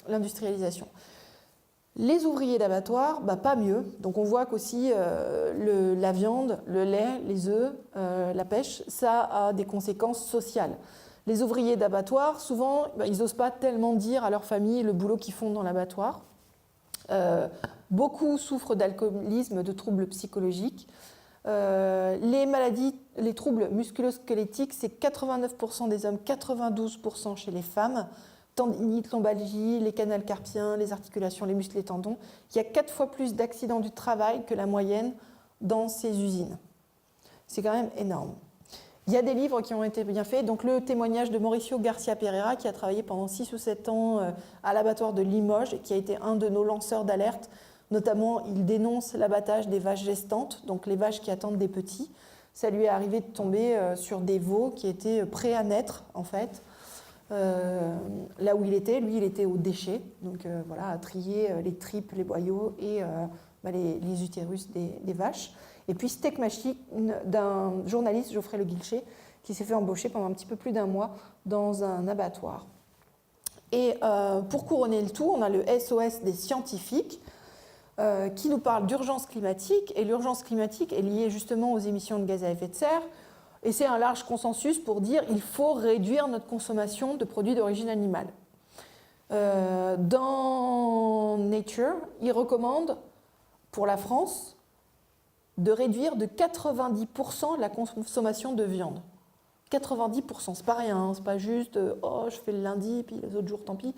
l'industrialisation. Les ouvriers d'abattoir, pas mieux. Donc on voit qu'aussi la viande, le lait, les œufs, la pêche, ça a des conséquences sociales. Les ouvriers d'abattoir, souvent, ils n'osent pas tellement dire à leur famille le boulot qu'ils font dans l'abattoir. Beaucoup souffrent d'alcoolisme, de troubles psychologiques. Les maladies, les troubles musculo-squelettiques, c'est 89% des hommes, 92% chez les femmes. Tendinite, lombalgie, les canals carpiens, les articulations, les muscles, les tendons. Il y a 4 fois plus d'accidents du travail que la moyenne dans ces usines. C'est quand même énorme. Il y a des livres qui ont été bien faits. Donc, le témoignage de Mauricio Garcia Pereira, qui a travaillé pendant 6 ou 7 ans à l'abattoir de Limoges et qui a été un de nos lanceurs d'alerte. Notamment, il dénonce l'abattage des vaches gestantes, donc les vaches qui attendent des petits. Ça lui est arrivé de tomber sur des veaux qui étaient prêts à naître, en fait. Là où il était, lui, il était aux déchets. Donc, voilà, à trier les tripes, les boyaux et les utérus des vaches. Et puis Steak Machine d'un journaliste, Geoffrey Le Guilcher, qui s'est fait embaucher pendant un petit peu plus d'un mois dans un abattoir. Et pour couronner le tout, on a le SOS des scientifiques qui nous parle d'urgence climatique. Et l'urgence climatique est liée justement aux émissions de gaz à effet de serre. Et c'est un large consensus pour dire qu'il faut réduire notre consommation de produits d'origine animale. Dans Nature, il recommande pour la France de réduire de 90% la consommation de viande. 90%, c'est pas rien, hein, c'est pas juste je fais le lundi, puis les autres jours tant pis.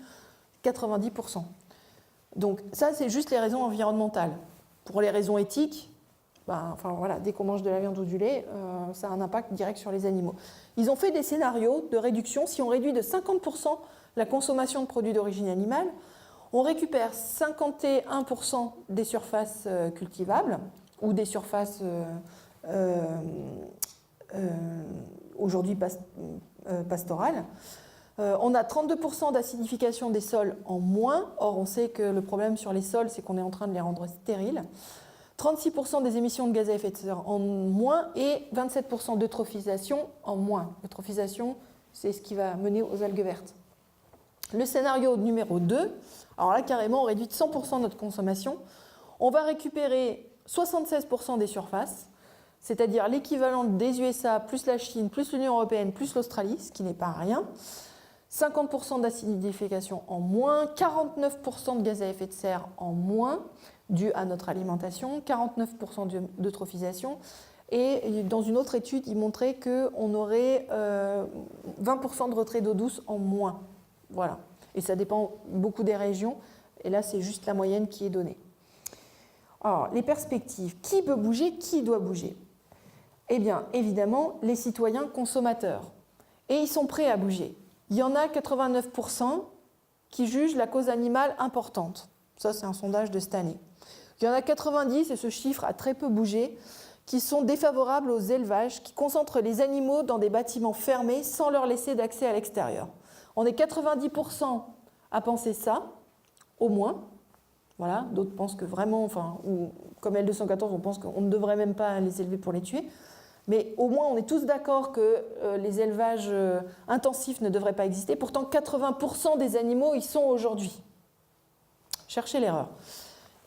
90%. Donc ça, c'est juste les raisons environnementales. Pour les raisons éthiques, dès qu'on mange de la viande ou du lait, ça a un impact direct sur les animaux. Ils ont fait des scénarios de réduction. Si on réduit de 50% la consommation de produits d'origine animale, on récupère 51% des surfaces cultivables, ou des surfaces aujourd'hui pastorales. On a 32% d'acidification des sols en moins. Or, on sait que le problème sur les sols, c'est qu'on est en train de les rendre stériles. 36% des émissions de gaz à effet de serre en moins et 27% d'eutrophisation en moins. L'eutrophisation, c'est ce qui va mener aux algues vertes. Le scénario numéro 2, alors là, carrément, on réduit de 100% notre consommation. On va récupérer 76% des surfaces, c'est-à-dire l'équivalent des USA, plus la Chine, plus l'Union européenne, plus l'Australie, ce qui n'est pas rien. 50% d'acidification en moins, 49% de gaz à effet de serre en moins, dû à notre alimentation, 49% d'eutrophisation. Et dans une autre étude, il montrait qu'on aurait 20% de retrait d'eau douce en moins. Voilà. Et ça dépend beaucoup des régions. Et là, c'est juste la moyenne qui est donnée. Alors, les perspectives. Qui peut bouger? Qui doit bouger? Eh bien, évidemment, les citoyens consommateurs. Et ils sont prêts à bouger. Il y en a 89% qui jugent la cause animale importante. Ça, c'est un sondage de cette année. Il y en a 90%, et ce chiffre a très peu bougé, qui sont défavorables aux élevages, qui concentrent les animaux dans des bâtiments fermés sans leur laisser d'accès à l'extérieur. On est 90% à penser ça, au moins. Voilà, d'autres pensent que vraiment, ou comme L214, on pense qu'on ne devrait même pas les élever pour les tuer. Mais au moins, on est tous d'accord que les élevages intensifs ne devraient pas exister. Pourtant, 80% des animaux y sont aujourd'hui. Cherchez l'erreur.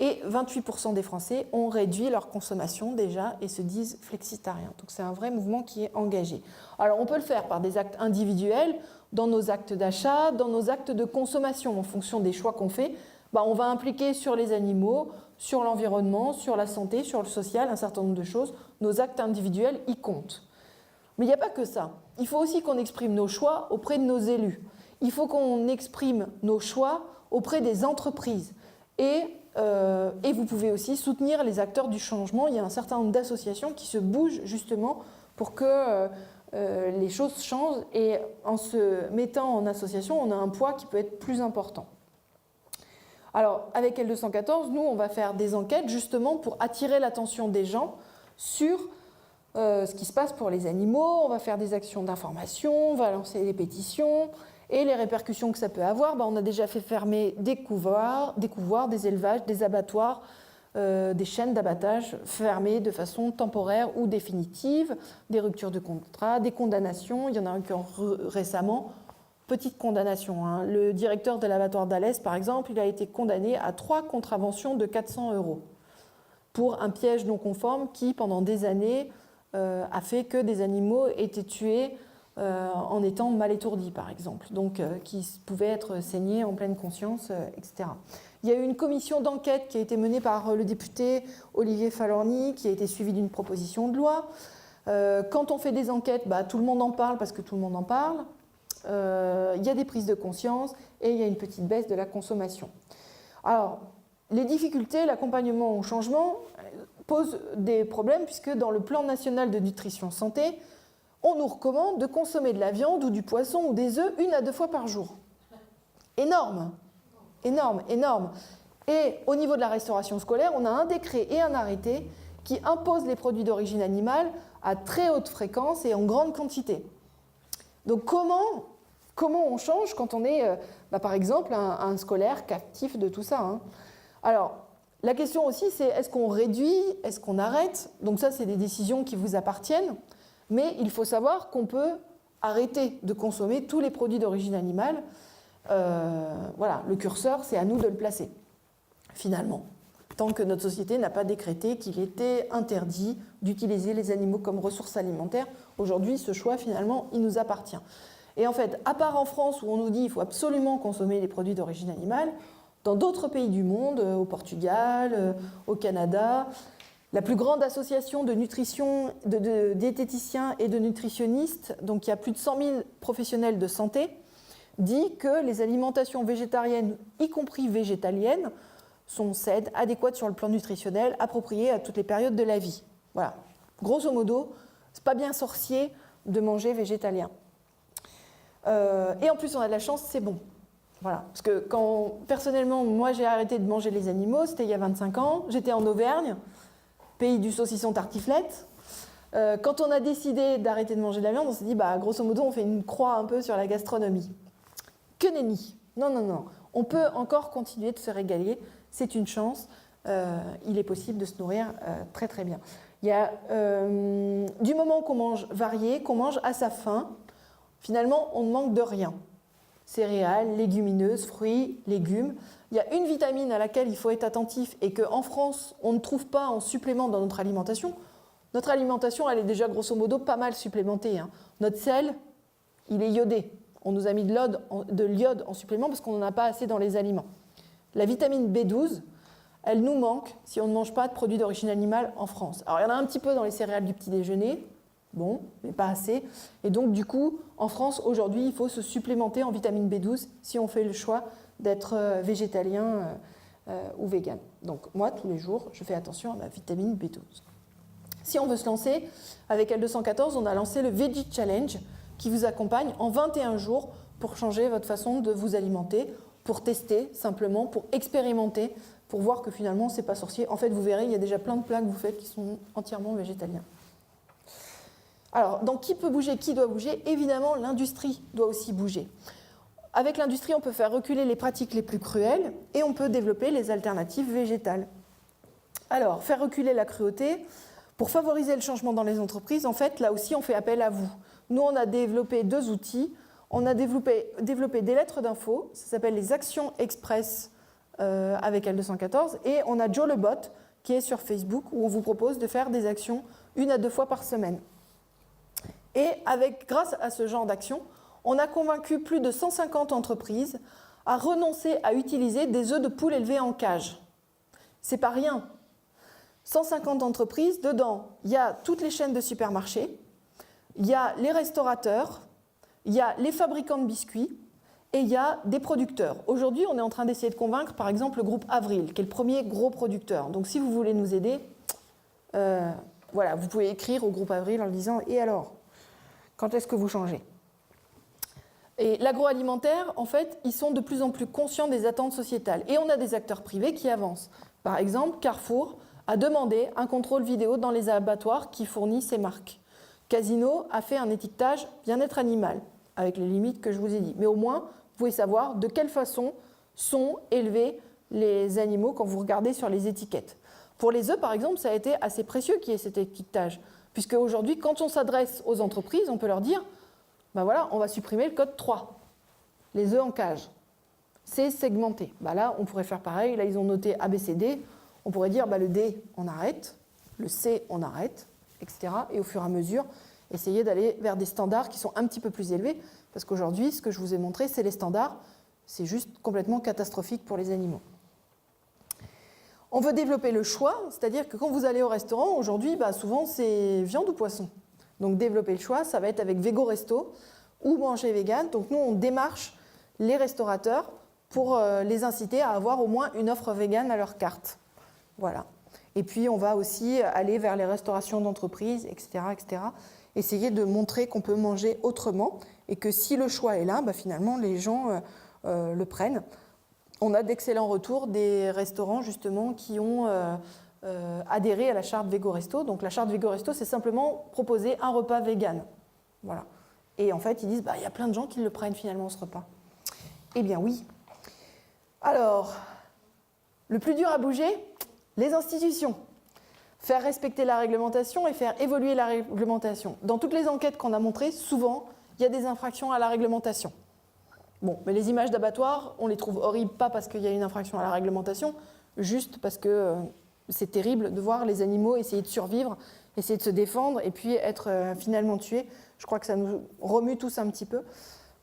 Et 28% des Français ont réduit leur consommation déjà et se disent flexitariens. Donc c'est un vrai mouvement qui est engagé. Alors on peut le faire par des actes individuels, dans nos actes d'achat, dans nos actes de consommation, en fonction des choix qu'on fait. On va impliquer sur les animaux, sur l'environnement, sur la santé, sur le social, un certain nombre de choses. Nos actes individuels y comptent. Mais il n'y a pas que ça. Il faut aussi qu'on exprime nos choix auprès de nos élus. Il faut qu'on exprime nos choix auprès des entreprises. Et vous pouvez aussi soutenir les acteurs du changement. Il y a un certain nombre d'associations qui se bougent justement pour que les choses changent. Et en se mettant en association, on a un poids qui peut être plus important. Alors, avec L214, nous, on va faire des enquêtes justement pour attirer l'attention des gens sur ce qui se passe pour les animaux. On va faire des actions d'information, on va lancer des pétitions et les répercussions que ça peut avoir. On a déjà fait fermer des couvoirs, des élevages, des abattoirs, des chaînes d'abattage fermées de façon temporaire ou définitive, des ruptures de contrat, des condamnations. Il y en a encore récemment. Petite condamnation. Le directeur de l'abattoir d'Alès, par exemple, il a été condamné à 3 contraventions de 400 € pour un piège non conforme qui, pendant des années, a fait que des animaux étaient tués en étant mal étourdis, par exemple, donc qui pouvaient être saignés en pleine conscience, etc. Il y a eu une commission d'enquête qui a été menée par le député Olivier Falorni, qui a été suivie d'une proposition de loi. Quand on fait des enquêtes, tout le monde en parle parce que tout le monde en parle. Il y a des prises de conscience et il y a une petite baisse de la consommation. Alors, les difficultés, l'accompagnement au changement posent des problèmes puisque dans le plan national de nutrition santé, on nous recommande de consommer de la viande ou du poisson ou des œufs 1 à 2 fois par jour. Énorme, énorme, énorme. Et au niveau de la restauration scolaire, on a un décret et un arrêté qui imposent les produits d'origine animale à très haute fréquence et en grande quantité. Donc comment on change quand on est, par exemple, un scolaire captif de tout ça, hein. Alors, la question aussi, c'est est-ce qu'on réduit, est-ce qu'on arrête? Donc ça, c'est des décisions qui vous appartiennent, mais il faut savoir qu'on peut arrêter de consommer tous les produits d'origine animale. Voilà, le curseur, c'est à nous de le placer, finalement. Tant que notre société n'a pas décrété qu'il était interdit d'utiliser les animaux comme ressources alimentaires, aujourd'hui, ce choix, finalement, il nous appartient. Et en fait, à part en France, où on nous dit qu'il faut absolument consommer les produits d'origine animale, dans d'autres pays du monde, au Portugal, au Canada, la plus grande association de nutrition, de diététiciens et de nutritionnistes, donc il y a plus de 100 000 professionnels de santé, dit que les alimentations végétariennes, y compris végétaliennes, sont saines, adéquates sur le plan nutritionnel, appropriées à toutes les périodes de la vie. Voilà. Grosso modo, c'est pas bien sorcier de manger végétalien. Et en plus, on a de la chance, c'est bon. Voilà. Parce que quand, personnellement, moi, j'ai arrêté de manger les animaux, c'était il y a 25 ans, j'étais en Auvergne, pays du saucisson tartiflette. Quand on a décidé d'arrêter de manger de la viande, on s'est dit, grosso modo, on fait une croix un peu sur la gastronomie. Que nenni. Non, non, non. On peut encore continuer de se régaler. C'est une chance. Il est possible de se nourrir très, très bien. Il y a, du moment qu'on mange varié, qu'on mange à sa faim, finalement, on ne manque de rien. Céréales, légumineuses, fruits, légumes. Il y a une vitamine à laquelle il faut être attentif et qu'en France, on ne trouve pas en supplément dans notre alimentation. Notre alimentation, elle est déjà grosso modo pas mal supplémentée, hein. Notre sel, il est iodé. On nous a mis de l'iode en supplément parce qu'on n'en a pas assez dans les aliments. La vitamine B12, elle nous manque si on ne mange pas de produits d'origine animale en France. Alors, il y en a un petit peu dans les céréales du petit déjeuner, bon, mais pas assez. Et donc, du coup, en France, aujourd'hui, il faut se supplémenter en vitamine B12 si on fait le choix d'être végétalien ou vegan. Donc, moi, tous les jours, je fais attention à ma vitamine B12. Si on veut se lancer, avec L214, on a lancé le Veggie Challenge qui vous accompagne en 21 jours pour changer votre façon de vous alimenter, pour tester simplement, pour expérimenter, pour voir que finalement, ce n'est pas sorcier. En fait, vous verrez, il y a déjà plein de plats que vous faites qui sont entièrement végétaliens. Alors, donc, qui peut bouger, qui doit bouger? Évidemment, l'industrie doit aussi bouger. Avec l'industrie, on peut faire reculer les pratiques les plus cruelles et on peut développer les alternatives végétales. Alors, faire reculer la cruauté, pour favoriser le changement dans les entreprises, en fait, là aussi, on fait appel à vous. Nous, on a développé 2 outils. On a développé des lettres d'info, ça s'appelle les actions express avec L214, et on a Joe le bot qui est sur Facebook où on vous propose de faire des actions 1 à 2 fois par semaine. Et grâce à ce genre d'action, on a convaincu plus de 150 entreprises à renoncer à utiliser des œufs de poule élevés en cage. C'est pas rien. 150 entreprises, dedans, il y a toutes les chaînes de supermarchés, il y a les restaurateurs, il y a les fabricants de biscuits et il y a des producteurs. Aujourd'hui, on est en train d'essayer de convaincre, par exemple, le groupe Avril, qui est le premier gros producteur. Donc, si vous voulez nous aider, voilà, vous pouvez écrire au groupe Avril en disant « Et alors, quand est-ce que vous changez ?» Et l'agroalimentaire, en fait, ils sont de plus en plus conscients des attentes sociétales. Et on a des acteurs privés qui avancent. Par exemple, Carrefour a demandé un contrôle vidéo dans les abattoirs qui fournissent ces marques. Casino a fait un étiquetage bien-être animal, avec les limites que je vous ai dit. Mais au moins, vous pouvez savoir de quelle façon sont élevés les animaux quand vous regardez sur les étiquettes. Pour les œufs, par exemple, ça a été assez précieux qu'il y ait cet étiquetage, puisque aujourd'hui, quand on s'adresse aux entreprises, on peut leur dire voilà, on va supprimer le code 3, les œufs en cage. C'est segmenté. Là, on pourrait faire pareil. Là, ils ont noté ABCD. On pourrait dire le D, on arrête, le C, on arrête, etc. Et au fur et à mesure, essayer d'aller vers des standards qui sont un petit peu plus élevés, parce qu'aujourd'hui, ce que je vous ai montré, c'est les standards. C'est juste complètement catastrophique pour les animaux. On veut développer le choix, c'est-à-dire que quand vous allez au restaurant, aujourd'hui, souvent, c'est viande ou poisson. Donc, développer le choix, ça va être avec Végo Resto ou manger vegan. Donc, nous, on démarche les restaurateurs pour les inciter à avoir au moins une offre vegan à leur carte. Voilà. Et puis, on va aussi aller vers les restaurations d'entreprise, etc., etc. essayer de montrer qu'on peut manger autrement et que si le choix est là, finalement les gens le prennent. On a d'excellents retours des restaurants justement qui ont adhéré à la charte Végo Resto. Donc la charte Végo Resto, c'est simplement proposer un repas vegan. Voilà. Et en fait, ils disent, il y a plein de gens qui le prennent finalement ce repas. Eh bien oui. Alors, le plus dur à bouger, les institutions. Faire respecter la réglementation et faire évoluer la réglementation. Dans toutes les enquêtes qu'on a montrées, souvent, il y a des infractions à la réglementation. Bon, mais les images d'abattoirs, on les trouve horribles, pas parce qu'il y a une infraction à la réglementation, juste parce que c'est terrible de voir les animaux essayer de survivre, essayer de se défendre et puis être finalement tués. Je crois que ça nous remue tous un petit peu.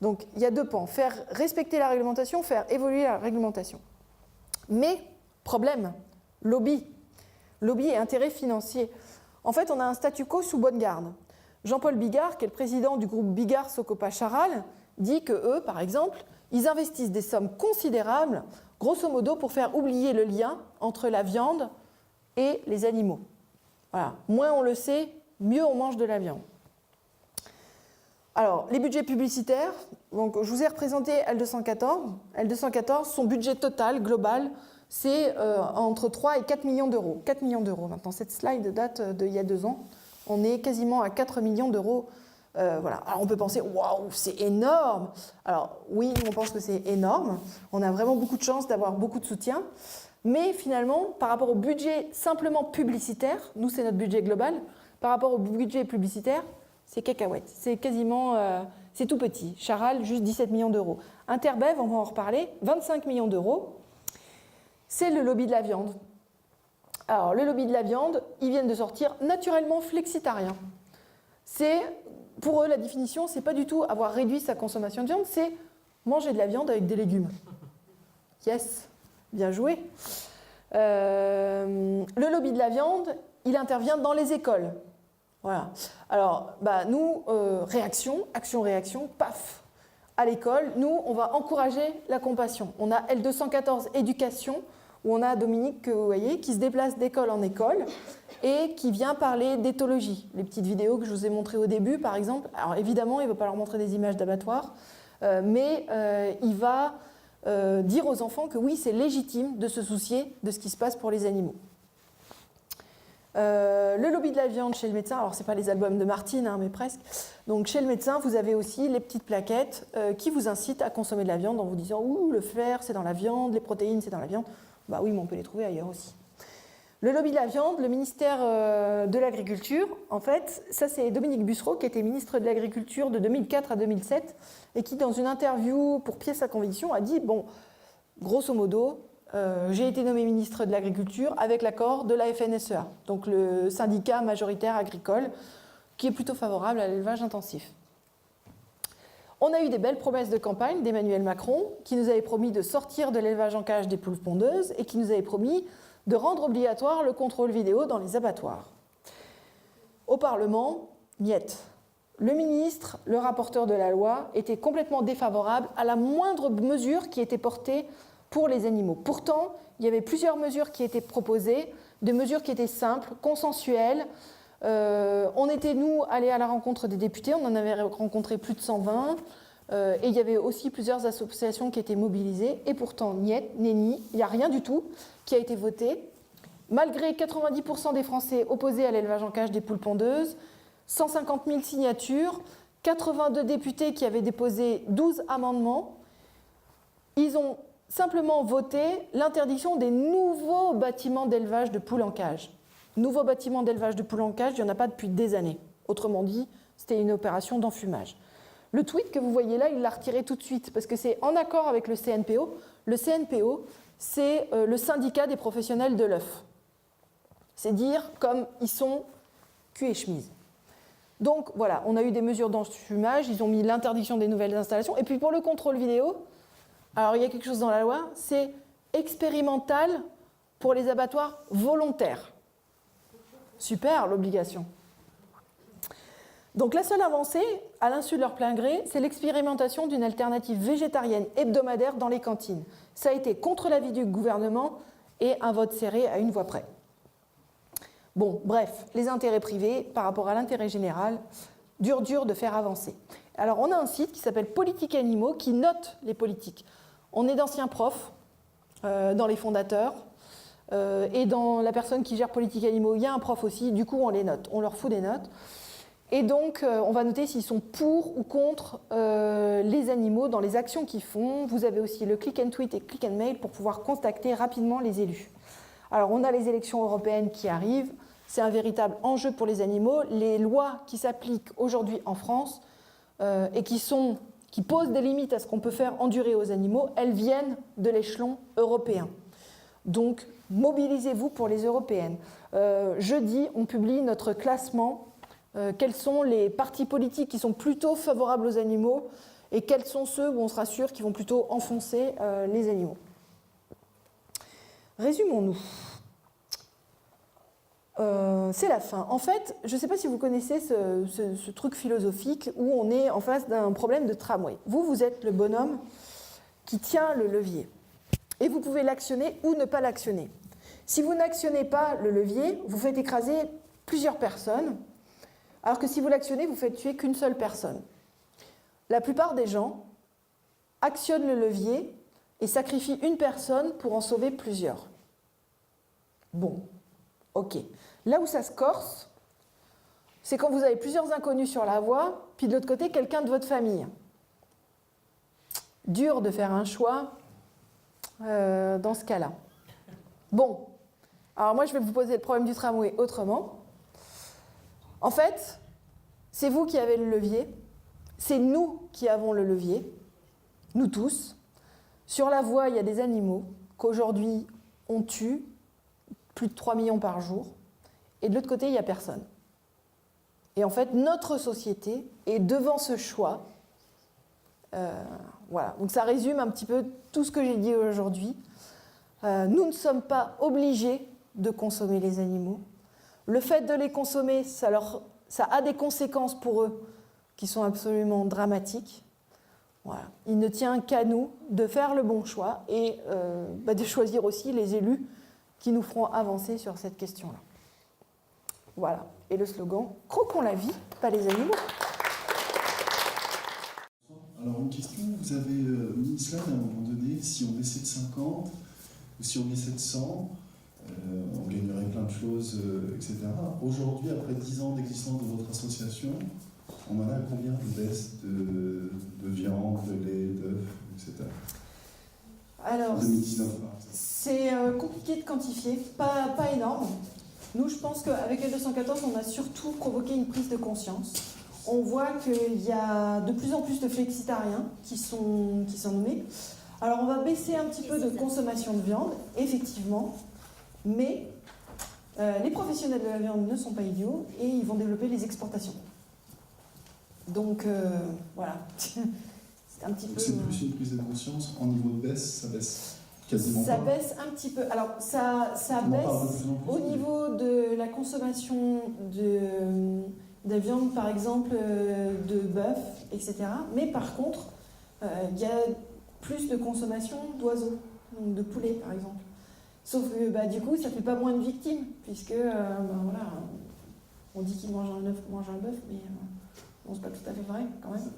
Donc, il y a deux pans. Faire respecter la réglementation, faire évoluer la réglementation. Mais, problème, lobby. Lobby et intérêt financier. En fait, on a un statu quo sous bonne garde. Jean-Paul Bigard, qui est le président du groupe Bigard-Socopa-Charal, dit que eux, par exemple, ils investissent des sommes considérables, grosso modo, pour faire oublier le lien entre la viande et les animaux. Voilà. Moins on le sait, mieux on mange de la viande. Alors, les budgets publicitaires, donc, je vous ai représenté L214. L214, son budget total, global, c'est entre 3 et 4 millions d'euros. 4 millions d'euros. Maintenant, cette slide date d'il y a 2 ans. On est quasiment à 4 millions d'euros. Voilà. Alors, on peut penser, waouh, c'est énorme. Alors, oui, on pense que c'est énorme. On a vraiment beaucoup de chance d'avoir beaucoup de soutien. Mais finalement, par rapport au budget simplement publicitaire, nous, c'est notre budget global, par rapport au budget publicitaire, c'est cacahuète. C'est quasiment, c'est tout petit. Charal, juste 17 millions d'euros. Interbev, on va en reparler, 25 millions d'euros. C'est le lobby de la viande. Alors, le lobby de la viande, ils viennent de sortir naturellement flexitarien. C'est, pour eux, la définition, c'est pas du tout avoir réduit sa consommation de viande, c'est manger de la viande avec des légumes. Yes, bien joué. Le lobby de la viande, il intervient dans les écoles. Voilà. Alors, nous, réaction, action-réaction, paf. À l'école, nous, on va encourager la compassion. On a L214 éducation, où on a Dominique, que vous voyez, qui se déplace d'école en école et qui vient parler d'éthologie. Les petites vidéos que je vous ai montrées au début, par exemple. Alors, évidemment, il ne va pas leur montrer des images d'abattoirs, mais il va dire aux enfants que oui, c'est légitime de se soucier de ce qui se passe pour les animaux. Le lobby de la viande chez le médecin, alors ce n'est pas les albums de Martine, mais presque. Donc chez le médecin, vous avez aussi les petites plaquettes qui vous incitent à consommer de la viande en vous disant « Ouh, le fer, c'est dans la viande, les protéines, c'est dans la viande ». Bah oui, mais on peut les trouver ailleurs aussi. Le lobby de la viande, le ministère de l'Agriculture, en fait, ça c'est Dominique Bussereau qui était ministre de l'Agriculture de 2004 à 2007 et qui, dans une interview pour Pièce à conviction, a dit « Bon, grosso modo, j'ai été nommé ministre de l'Agriculture avec l'accord de la FNSEA, donc le syndicat majoritaire agricole, qui est plutôt favorable à l'élevage intensif. » On a eu des belles promesses de campagne d'Emmanuel Macron, qui nous avait promis de sortir de l'élevage en cage des poules pondeuses et qui nous avait promis de rendre obligatoire le contrôle vidéo dans les abattoirs. Au Parlement, niet. Le ministre, le rapporteur de la loi, était complètement défavorable à la moindre mesure qui était portée pour les animaux. Pourtant, il y avait plusieurs mesures qui étaient proposées, des mesures qui étaient simples, consensuelles. On était, nous, allés à la rencontre des députés, on en avait rencontré plus de 120, et il y avait aussi plusieurs associations qui étaient mobilisées, et pourtant, niet, nenni, il n'y a rien du tout qui a été voté. Malgré 90% des Français opposés à l'élevage en cage des poules pondeuses, 150 000 signatures, 82 députés qui avaient déposé 12 amendements, ils ont simplement voté l'interdiction des nouveaux bâtiments d'élevage de poules en cage. Nouveaux bâtiments d'élevage de poules en cage, il n'y en a pas depuis des années. Autrement dit, c'était une opération d'enfumage. Le tweet que vous voyez là, il l'a retiré tout de suite parce que c'est en accord avec le CNPO. Le CNPO, c'est le syndicat des professionnels de l'œuf. C'est dire comme ils sont cul et chemise. Donc voilà, on a eu des mesures d'enfumage, ils ont mis l'interdiction des nouvelles installations. Et puis pour le contrôle vidéo, alors il y a quelque chose dans la loi, c'est expérimental pour les abattoirs volontaires. Super, l'obligation. Donc la seule avancée, à l'insu de leur plein gré, c'est l'expérimentation d'une alternative végétarienne hebdomadaire dans les cantines. Ça a été contre l'avis du gouvernement et un vote serré à une voix près. Bon, bref, les intérêts privés par rapport à l'intérêt général, dur de faire avancer. Alors on a un site qui s'appelle Politique Animaux qui note les politiques. On est d'anciens profs dans les fondateurs et dans la personne qui gère Politique Animaux, il y a un prof aussi, du coup on les note, on leur fout des notes. Et donc on va noter s'ils sont pour ou contre les animaux dans les actions qu'ils font. Vous avez aussi le click and tweet et click and mail pour pouvoir contacter rapidement les élus. Alors on a les élections européennes qui arrivent, c'est un véritable enjeu pour les animaux. Les lois qui s'appliquent aujourd'hui en France et qui posent des limites à ce qu'on peut faire endurer aux animaux, elles viennent de l'échelon européen. Donc, mobilisez-vous pour les européennes. Jeudi, on publie notre classement. Quels sont les partis politiques qui sont plutôt favorables aux animaux et quels sont ceux où on sera sûr qu'ils vont plutôt enfoncer les animaux. Résumons-nous. C'est la fin. En fait, je ne sais pas si vous connaissez ce truc philosophique où on est en face d'un problème de tramway. Vous êtes le bonhomme qui tient le levier. Et vous pouvez l'actionner ou ne pas l'actionner. Si vous n'actionnez pas le levier, vous faites écraser plusieurs personnes, alors que si vous l'actionnez, vous faites tuer qu'une seule personne. La plupart des gens actionnent le levier et sacrifient une personne pour en sauver plusieurs. Bon, ok. Là où ça se corse, c'est quand vous avez plusieurs inconnus sur la voie, puis de l'autre côté, quelqu'un de votre famille. Dur de faire un choix dans ce cas-là. Bon, alors moi je vais vous poser le problème du tramway autrement. En fait, c'est vous qui avez le levier, c'est nous qui avons le levier, nous tous. Sur la voie, il y a des animaux qu'aujourd'hui on tue, plus de 3 millions par jour. Et de l'autre côté, il n'y a personne. Et en fait, notre société est devant ce choix. Voilà. Donc ça résume un petit peu tout ce que j'ai dit aujourd'hui. Nous ne sommes pas obligés de consommer les animaux. Le fait de les consommer, ça a des conséquences pour eux qui sont absolument dramatiques. Voilà. Il ne tient qu'à nous de faire le bon choix et de choisir aussi les élus qui nous feront avancer sur cette question-là. Voilà. Et le slogan « Croquons la vie, pas les animaux ». Alors une question, vous avez mis cela à un moment donné, si on baissait de 50 ou si on baissait de 100, on gagnerait plein de choses, etc. Aujourd'hui, après 10 ans d'existence de votre association, on en a combien de baisses de viande, de lait, d'œufs, etc. Alors, 2019, c'est compliqué de quantifier, pas énorme. Nous, je pense qu'avec L214, on a surtout provoqué une prise de conscience. On voit qu'il y a de plus en plus de flexitariens qui sont nommés. Alors, on va baisser un petit peu de consommation de viande, effectivement, mais les professionnels de la viande ne sont pas idiots et ils vont développer les exportations. Donc, voilà. C'est un petit peu... C'est plus une prise de conscience, en niveau de baisse, ça baisse quasiment ça pas. baisse un petit peu. Alors, ça baisse au niveau de la consommation de viande, par exemple, de bœuf, etc. Mais par contre, il y a plus de consommation d'oiseaux, donc de poulets, par exemple. Sauf que, du coup, ça ne fait pas moins de victimes, puisque, voilà, on dit qu'ils mangent un bœuf, mais bon, c'est pas tout à fait vrai, quand même.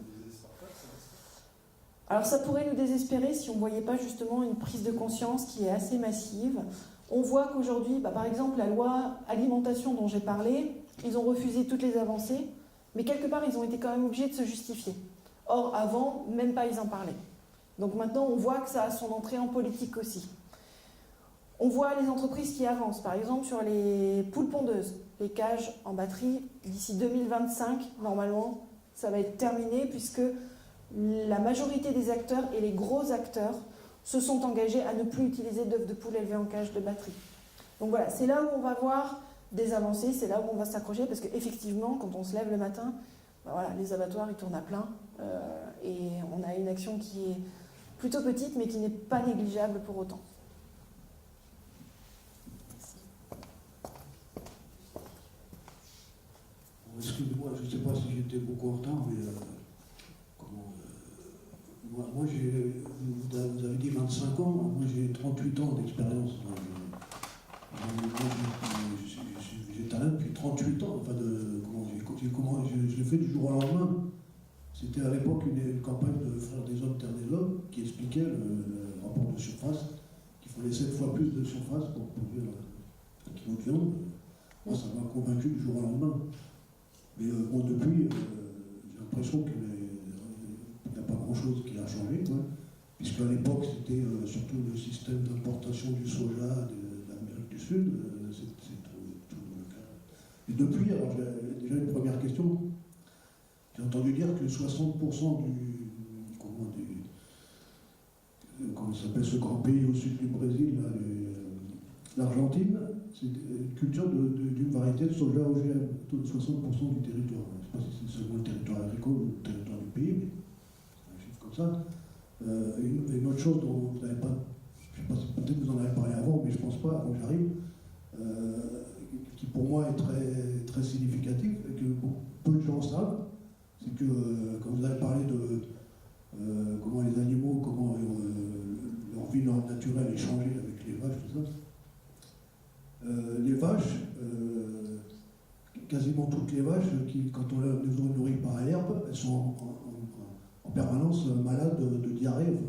Alors ça pourrait nous désespérer si on ne voyait pas justement une prise de conscience qui est assez massive. On voit qu'aujourd'hui, par exemple, la loi alimentation dont j'ai parlé, ils ont refusé toutes les avancées, mais quelque part, ils ont été quand même obligés de se justifier. Or, avant, même pas ils en parlaient. Donc maintenant, on voit que ça a son entrée en politique aussi. On voit les entreprises qui avancent, par exemple sur les poules pondeuses, les cages en batterie, d'ici 2025, normalement, ça va être terminé, puisque la majorité des acteurs et les gros acteurs se sont engagés à ne plus utiliser d'œufs de poule élevés en cage de batterie. Donc voilà, c'est là où on va voir des avancées, c'est là où on va s'accrocher, parce qu'effectivement, quand on se lève le matin, voilà, les abattoirs ils tournent à plein, et on a une action qui est plutôt petite, mais qui n'est pas négligeable pour autant. Excusez-moi, je ne sais pas si j'étais beaucoup en retard, mais moi vous avez dit 25 ans, moi j'ai 38 ans d'expérience. J'étais là depuis 38 ans, enfin je l'ai fait du jour au lendemain. C'était à l'époque une campagne de Frères des Hommes, Terre des Hommes qui expliquait le rapport de surface, qu'il fallait 7 fois plus de surface pour produire un kilo de viande. Moi, ça m'a convaincu du jour au lendemain. Mais bon, depuis, j'ai l'impression qu'il n'y a pas grand-chose qui a changé, quoi. Puisqu'à l'époque, c'était surtout le système d'importation du soja de l'Amérique du Sud. C'est tout le cas. Et depuis, alors j'ai déjà une première question. J'ai entendu dire que 60% comment s'appelle ce grand pays au sud du Brésil, l'Argentine, c'est une culture d'une variété de soja OGM, tout de 60% du territoire. Je ne sais pas si c'est seulement le territoire agricole ou le territoire du pays, mais c'est un chiffre comme ça. Une autre chose dont vous n'avez pas, je ne sais pas si peut-être vous en avez parlé avant, mais je ne pense pas, avant que j'arrive, qui pour moi est très, très significatif, et que peu de gens savent, c'est que quand vous avez parlé de comment les animaux, comment leur vie naturelle est changée avec les vaches, tout ça, les vaches, quasiment toutes les vaches, quand on les nourrit par l'herbe, elles sont en permanence malades de diarrhée avec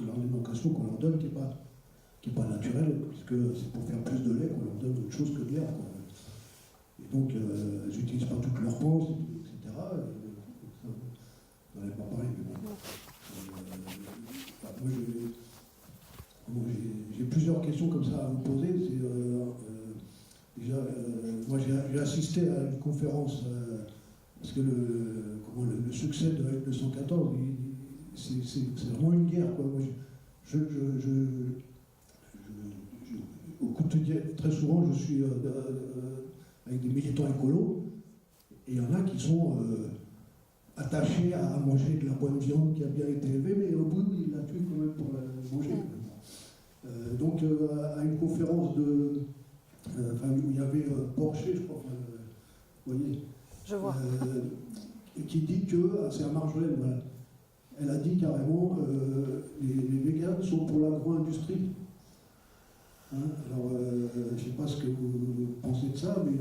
l'alimentation qu'on leur donne qui n'est pas naturelle, puisque c'est pour faire plus de lait qu'on leur donne autre chose que de l'herbe. Et donc, elles n'utilisent pas toutes leurs panses, etc. Vous n'en avez pas parlé, mais bon. Moi, j'ai plusieurs questions comme ça à vous poser. Déjà, moi, j'ai assisté à une conférence, parce que le succès de la 214, c'est vraiment une guerre, quoi. Moi, au quotidien, très souvent, je suis avec des militants écolos, et il y en a qui sont attachés à manger de la bonne viande qui a bien été élevée, mais au bout, ils la tuent quand même pour la manger. Donc, à une conférence où il y avait Porcher, je crois, vous voyez, Je vois. qui dit que, c'est à Marjolaine, voilà, elle a dit carrément les véganes sont pour l'agro-industrie. Hein, alors, je ne sais pas ce que vous pensez de ça, mais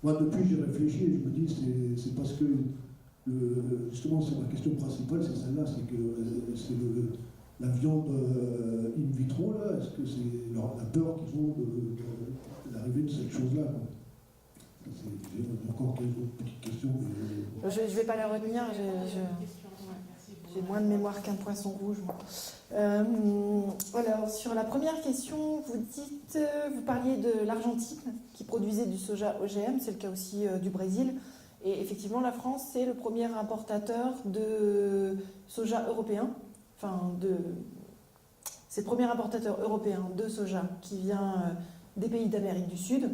moi, depuis, j'ai réfléchi et je me dis, c'est parce que, justement, c'est ma question principale, c'est celle-là, c'est que c'est la viande in vitro, là, est-ce que c'est la peur qu'ils ont d'arriver de cette chose-là, quoi. J'ai encore quelques petites questions. Mais... Je ne vais pas la retenir, j'ai moins de mémoire qu'un poisson rouge. Alors, sur la première question, vous parliez de l'Argentine qui produisait du soja OGM, c'est le cas aussi du Brésil. Et effectivement, la France, c'est le premier importateur de soja européen. C'est le premier importateur européen de soja qui vient des pays d'Amérique du Sud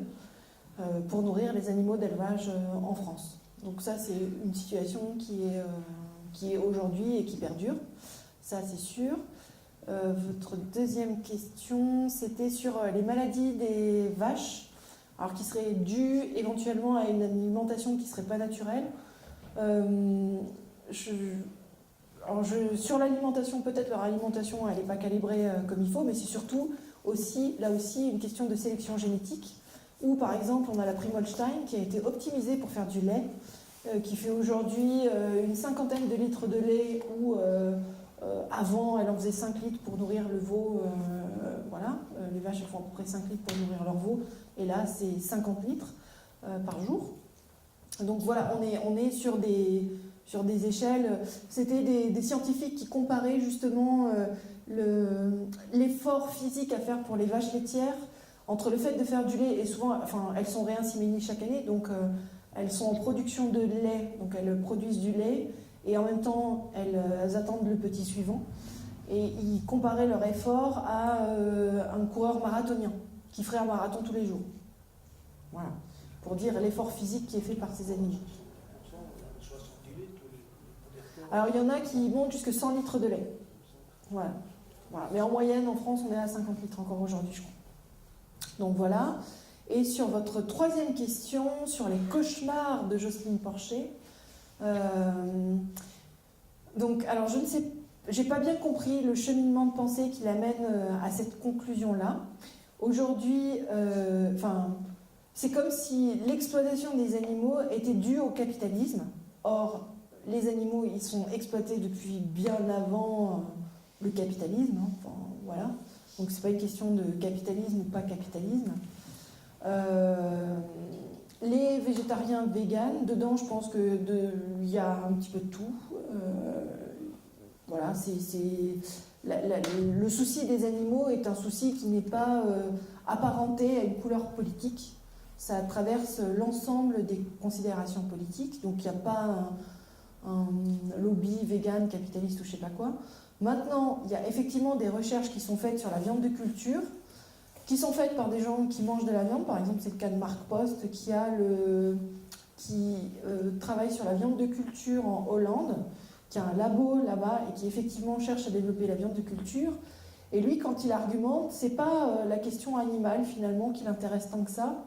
pour nourrir les animaux d'élevage en France. Donc ça, c'est une situation qui est aujourd'hui et qui perdure. Ça, c'est sûr. Votre deuxième question, c'était sur les maladies des vaches, alors qui seraient dues éventuellement à une alimentation qui ne serait pas naturelle. Sur l'alimentation, peut-être leur alimentation, elle n'est pas calibrée comme il faut, mais c'est surtout aussi, là aussi, une question de sélection génétique, où par exemple, on a la Prim Holstein qui a été optimisée pour faire du lait, qui fait aujourd'hui une 50aine de litres de lait, où avant, elle en faisait 5 litres pour nourrir le veau. Voilà, les vaches elles font à peu près 5 litres pour nourrir leur veau, et là, c'est 50 litres par jour. Donc voilà, on est sur des échelles. C'était des scientifiques qui comparaient justement l'effort physique à faire pour les vaches laitières entre le fait de faire du lait, et souvent, elles sont réinséminées chaque année, donc elles sont en production de lait, donc elles produisent du lait, et en même temps, elles attendent le petit suivant. Et ils comparaient leur effort à un coureur marathonien qui ferait un marathon tous les jours. Voilà, pour dire l'effort physique qui est fait par ces animaux. Alors il y en a qui montent jusqu'à 100 litres de lait. Voilà. Mais en moyenne, en France, on est à 50 litres encore aujourd'hui, je crois. Donc voilà. Et sur votre troisième question, sur les cauchemars de Jocelyne Porcher, donc, alors je ne sais, j'ai pas bien compris le cheminement de pensée qui l'amène à cette conclusion-là. Aujourd'hui, c'est comme si l'exploitation des animaux était due au capitalisme. Or, les animaux, ils sont exploités depuis bien avant le capitalisme. Hein. Enfin, voilà. Donc, c'est pas une question de capitalisme ou pas capitalisme. Les végétariens véganes, dedans, je pense qu'il y a un petit peu de tout. Voilà, le souci des animaux est un souci qui n'est pas apparenté à une couleur politique. Ça traverse l'ensemble des considérations politiques. Donc, il n'y a pas un lobby vegan, capitaliste ou je ne sais pas quoi. Maintenant, il y a effectivement des recherches qui sont faites sur la viande de culture, qui sont faites par des gens qui mangent de la viande. Par exemple, c'est le cas de Marc Post qui travaille sur la viande de culture en Hollande, qui a un labo là-bas et qui effectivement cherche à développer la viande de culture. Et lui, quand il argumente, c'est pas la question animale finalement qui l'intéresse tant que ça,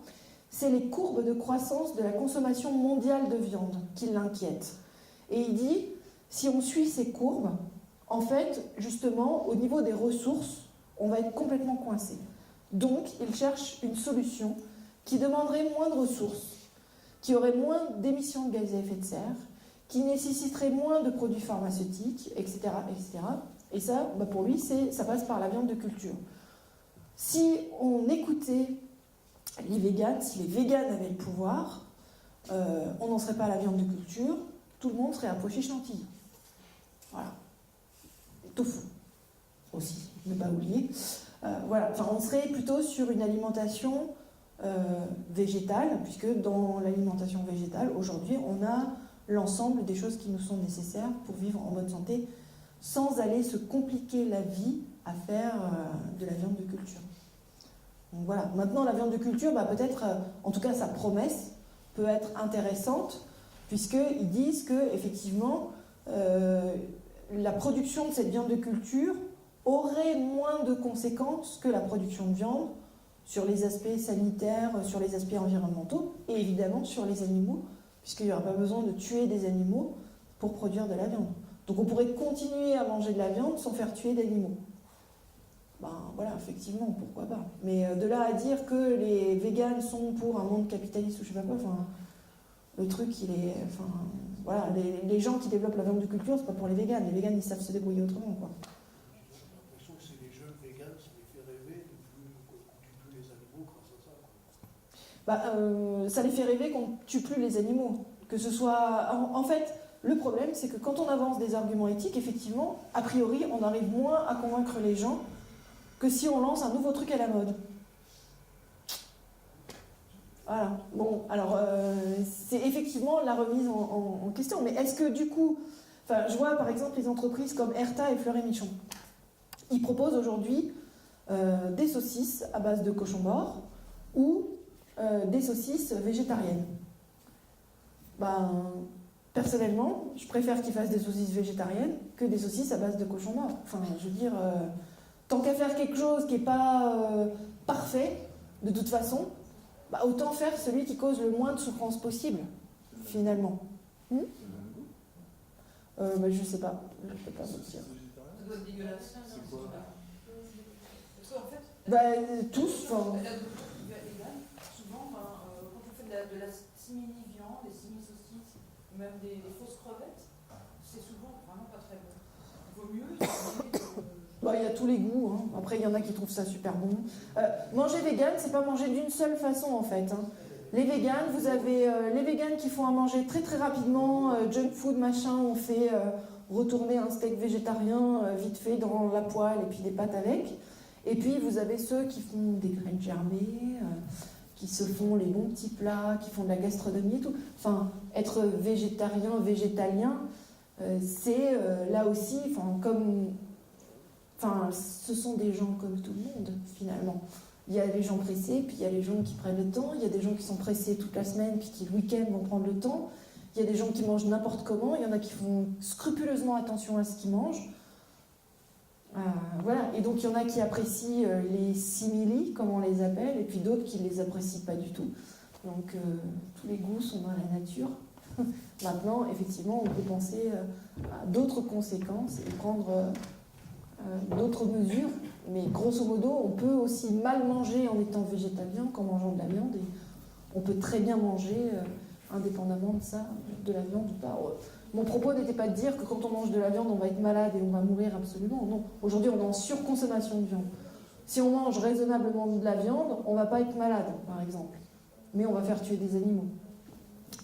c'est les courbes de croissance de la consommation mondiale de viande qui l'inquiètent. Et il dit, si on suit ces courbes, en fait, justement, au niveau des ressources, on va être complètement coincé. Donc, il cherche une solution qui demanderait moins de ressources, qui aurait moins d'émissions de gaz à effet de serre, qui nécessiterait moins de produits pharmaceutiques, etc. etc. Et ça, pour lui, ça passe par la viande de culture. Si on écoutait les véganes, si les véganes avaient le pouvoir, on n'en serait pas à la viande de culture, tout le monde serait à pois chiches lentilles. Voilà. Tofu aussi, ne pas oublier. Voilà. Enfin, on serait plutôt sur une alimentation végétale, puisque dans l'alimentation végétale, aujourd'hui, on a l'ensemble des choses qui nous sont nécessaires pour vivre en bonne santé, sans aller se compliquer la vie à faire de la viande de culture. Donc voilà. Maintenant, la viande de culture, peut-être, en tout cas sa promesse, peut être intéressante, puisqu'ils disent que effectivement, la production de cette viande de culture aurait moins de conséquences que la production de viande sur les aspects sanitaires, sur les aspects environnementaux, et évidemment sur les animaux, puisqu'il n'y aura pas besoin de tuer des animaux pour produire de la viande. Donc on pourrait continuer à manger de la viande sans faire tuer d'animaux. Voilà, effectivement, pourquoi pas. Mais de là à dire que les véganes sont pour un monde capitaliste ou je sais pas quoi, le truc, il est... voilà, les gens qui développent la viande de culture, c'est pas pour les véganes. Les véganes, ils savent se débrouiller autrement, quoi. J'ai l'impression que c'est les jeunes véganes, ça les fait rêver qu'on tue plus les animaux grâce à ça, quoi. Ça les fait rêver qu'on tue plus les animaux. Que ce soit... En fait, le problème, c'est que quand on avance des arguments éthiques, effectivement, a priori, on arrive moins à convaincre les gens que si on lance un nouveau truc à la mode. Voilà. Bon, alors, c'est effectivement la remise en question. Mais est-ce que du coup... je vois par exemple les entreprises comme Erta et Fleury Michon. Ils proposent aujourd'hui des saucisses à base de cochon mort ou des saucisses végétariennes. Personnellement, je préfère qu'ils fassent des saucisses végétariennes que des saucisses à base de cochon mort. Je veux dire, tant qu'à faire quelque chose qui n'est pas parfait, de toute façon, autant faire celui qui cause le moins de souffrance possible, finalement. Je sais pas, je ne peux pas vous dire. Ça doit être dégueulasse. C'est quoi? Parce qu'en fait, tous. La nourriture végane, souvent, quand on fait de la simili-viande, des simili-saucisses, ou même des fausses crevettes, c'est souvent vraiment pas très bon. Il vaut mieux. Il y a tous les goûts. Hein. Après, il y en a qui trouvent ça super bon. Manger vegan, c'est pas manger d'une seule façon, en fait. Hein. Les véganes, vous avez les véganes qui font à manger très très rapidement, junk food, machin, on fait retourner un steak végétarien vite fait dans la poêle et puis des pâtes avec. Et puis vous avez ceux qui font des graines germées, qui se font les bons petits plats, qui font de la gastronomie et tout. Être végétarien, végétalien, c'est là aussi, ce sont des gens comme tout le monde, finalement. Il y a les gens pressés, puis il y a les gens qui prennent le temps. Il y a des gens qui sont pressés toute la semaine, puis qui le week-end vont prendre le temps. Il y a des gens qui mangent n'importe comment. Il y en a qui font scrupuleusement attention à ce qu'ils mangent. Voilà. Et donc il y en a qui apprécient les simili, comme on les appelle, et puis d'autres qui ne les apprécient pas du tout. Donc tous les goûts sont dans la nature. Maintenant, effectivement, on peut penser à d'autres conséquences et prendre d'autres mesures. Mais grosso modo, on peut aussi mal manger en étant végétalien qu'en mangeant de la viande. Et On peut très bien manger, indépendamment de ça, de la viande ou pas. Mon propos n'était pas de dire que quand on mange de la viande, on va être malade et on va mourir absolument. Non. Aujourd'hui, on est en surconsommation de viande. Si on mange raisonnablement de la viande, on ne va pas être malade, par exemple. Mais on va faire tuer des animaux.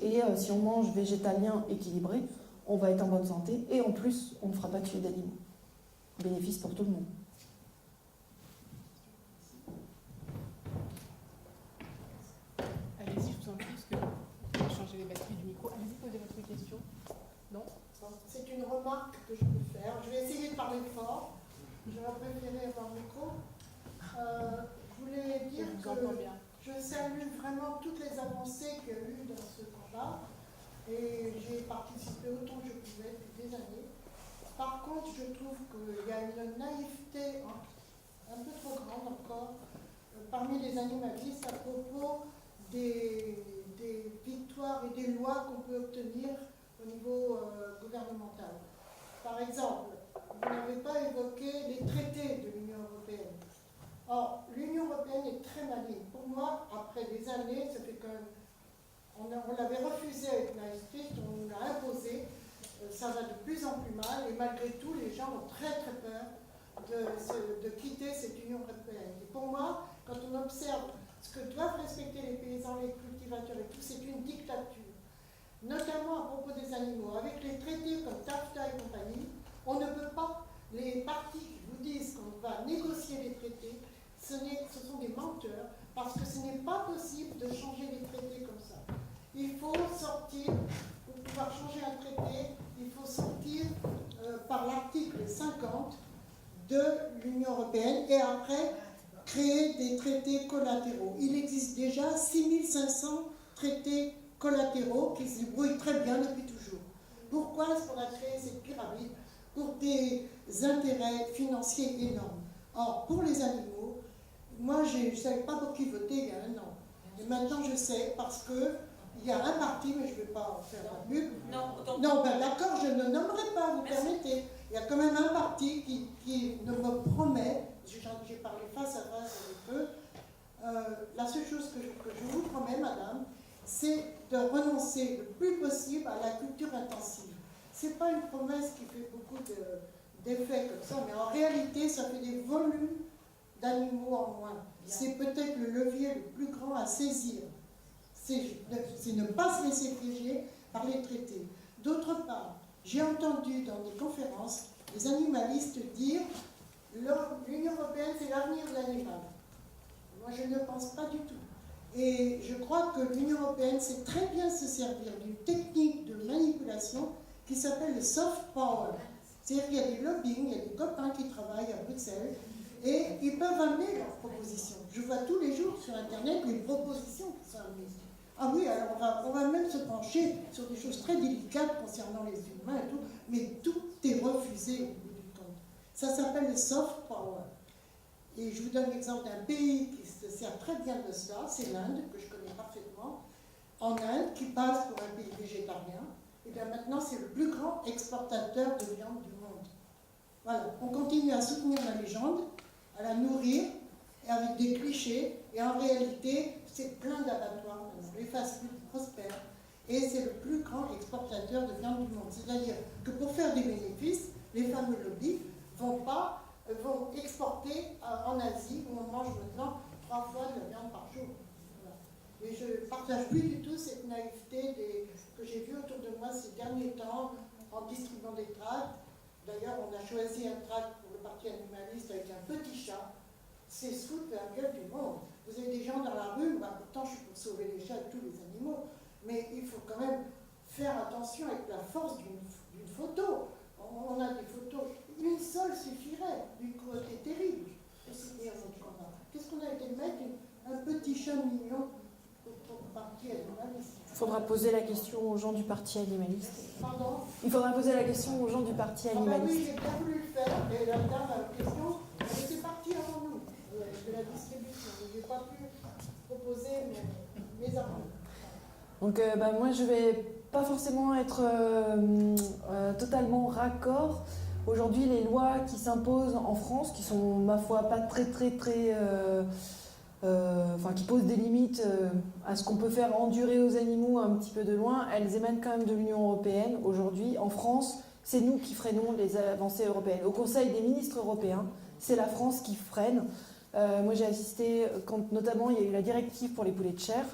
Et si on mange végétalien équilibré, on va être en bonne santé. Et en plus, on ne fera pas tuer d'animaux. Bénéfice pour tout le monde. Allez-y, je vous en prie, parce que vous avez changé les batteries du micro. Allez-y, posez votre question. Non? C'est une remarque que je peux faire. Je vais essayer de parler fort. J'aurais préféré avoir le micro. Je voulais dire Je vous entends bien. je salue vraiment toutes les avancées qu'il y a eu dans ce combat. Et j'ai participé autant que je pouvais depuis des années. Par contre, je trouve qu'il y a une naïveté un peu trop grande encore parmi les animalistes à propos des victoires et des lois qu'on peut obtenir au niveau gouvernemental. Par exemple, vous n'avez pas évoqué les traités de l'Union européenne. Or, l'Union européenne est très maligne. Pour moi, après des années, ça fait quand même... On l'avait refusé avec Maastricht, on nous l'a imposé, ça va de plus en plus mal, et malgré tout, les gens ont très très peur de quitter cette Union européenne. Et pour moi, quand on observe ce que doivent respecter les paysans, les cultivateurs et tout, c'est une dictature. Notamment à propos des animaux. Avec les traités comme TAFTA et compagnie, on ne peut pas, les partis qui vous disent qu'on va négocier les traités, ce sont des menteurs, parce que ce n'est pas possible de changer les traités comme ça. Il faut sortir, pour pouvoir changer un traité, il faut sortir par l'article 50 de l'Union européenne et après créer des traités collatéraux. Il existe déjà 6500 traités collatéraux qui se débrouillent très bien depuis toujours. Pourquoi est-ce qu'on a créé cette pyramide? Pour des intérêts financiers énormes. Or, pour les animaux, moi je ne savais pas pour qui voter il y a un an. Et maintenant je sais parce que il y a un parti, mais je ne vais pas en faire la pub. Non, ben d'accord, je ne nommerai pas, vous permettez. Il y a quand même un parti qui me promet, j'ai parlé face à face avec eux, la seule chose que je vous promets, madame, c'est de renoncer le plus possible à la culture intensive. Ce n'est pas une promesse qui fait beaucoup d'effets comme ça, mais en réalité, ça fait des volumes d'animaux en moins. C'est peut-être le levier le plus grand à saisir. C'est ne pas se laisser piéger par les traités. D'autre part, j'ai entendu dans des conférences les animalistes dire l'Union européenne, c'est l'avenir de l'animal. Moi, je ne pense pas du tout. Et je crois que l'Union européenne sait très bien se servir d'une technique de manipulation qui s'appelle le soft power. C'est-à-dire qu'il y a des lobbying, il y a des copains qui travaillent à Bruxelles et ils peuvent amener leurs propositions. Je vois tous les jours sur Internet les propositions qui sont amenées. Ah oui, alors on va même se pencher sur des choses très délicates concernant les humains et tout, mais tout est refusé au bout du compte. Ça s'appelle le soft power. Et je vous donne l'exemple d'un pays qui se sert très bien de cela, c'est l'Inde, que je connais parfaitement. En Inde, qui passe pour un pays végétarien, et bien maintenant c'est le plus grand exportateur de viande du monde. Voilà, on continue à soutenir la légende, à la nourrir, et avec des clichés, et en réalité, c'est plein d'abattoirs maintenant. Les fast-foods prospèrent, et c'est le plus grand exportateur de viande du monde. C'est-à-dire que pour faire des bénéfices, les fameux lobbies vont exporter en Asie, où on mange maintenant 3 fois de la viande par jour. Voilà. Et je ne partage plus du tout cette naïveté que j'ai vue autour de moi ces derniers temps en distribuant des tracts. D'ailleurs, on a choisi un tract pour le parti animaliste avec un petit chat. C'est se foutre de la gueule du monde. Vous avez des gens dans la rue, pourtant je suis pour sauver les chats et tous les animaux, mais il faut quand même faire attention avec la force d'une photo. On a des photos, une seule suffirait, d'une cruauté terrible. Qu'est-ce qu'on a été mettre un petit chat mignon pour le parti animaliste? Il faudra poser la question aux gens du parti animaliste. Pardon? Il faudra poser la question aux gens du parti animaliste. Oui, j'ai bien voulu le faire, et la dame a la question, elle était partie avant nous, de la distribution. Je n'ai pas pu proposer mes arguments. Donc moi je vais pas forcément être totalement raccord. Aujourd'hui les lois qui s'imposent en France, qui sont ma foi pas très qui posent des limites à ce qu'on peut faire endurer aux animaux un petit peu de loin, elles émanent quand même de l'Union européenne. Aujourd'hui, en France, c'est nous qui freinons les avancées européennes. Au Conseil des ministres européens, c'est la France qui freine. Moi, j'ai assisté quand notamment il y a eu la directive pour les poulets de chair.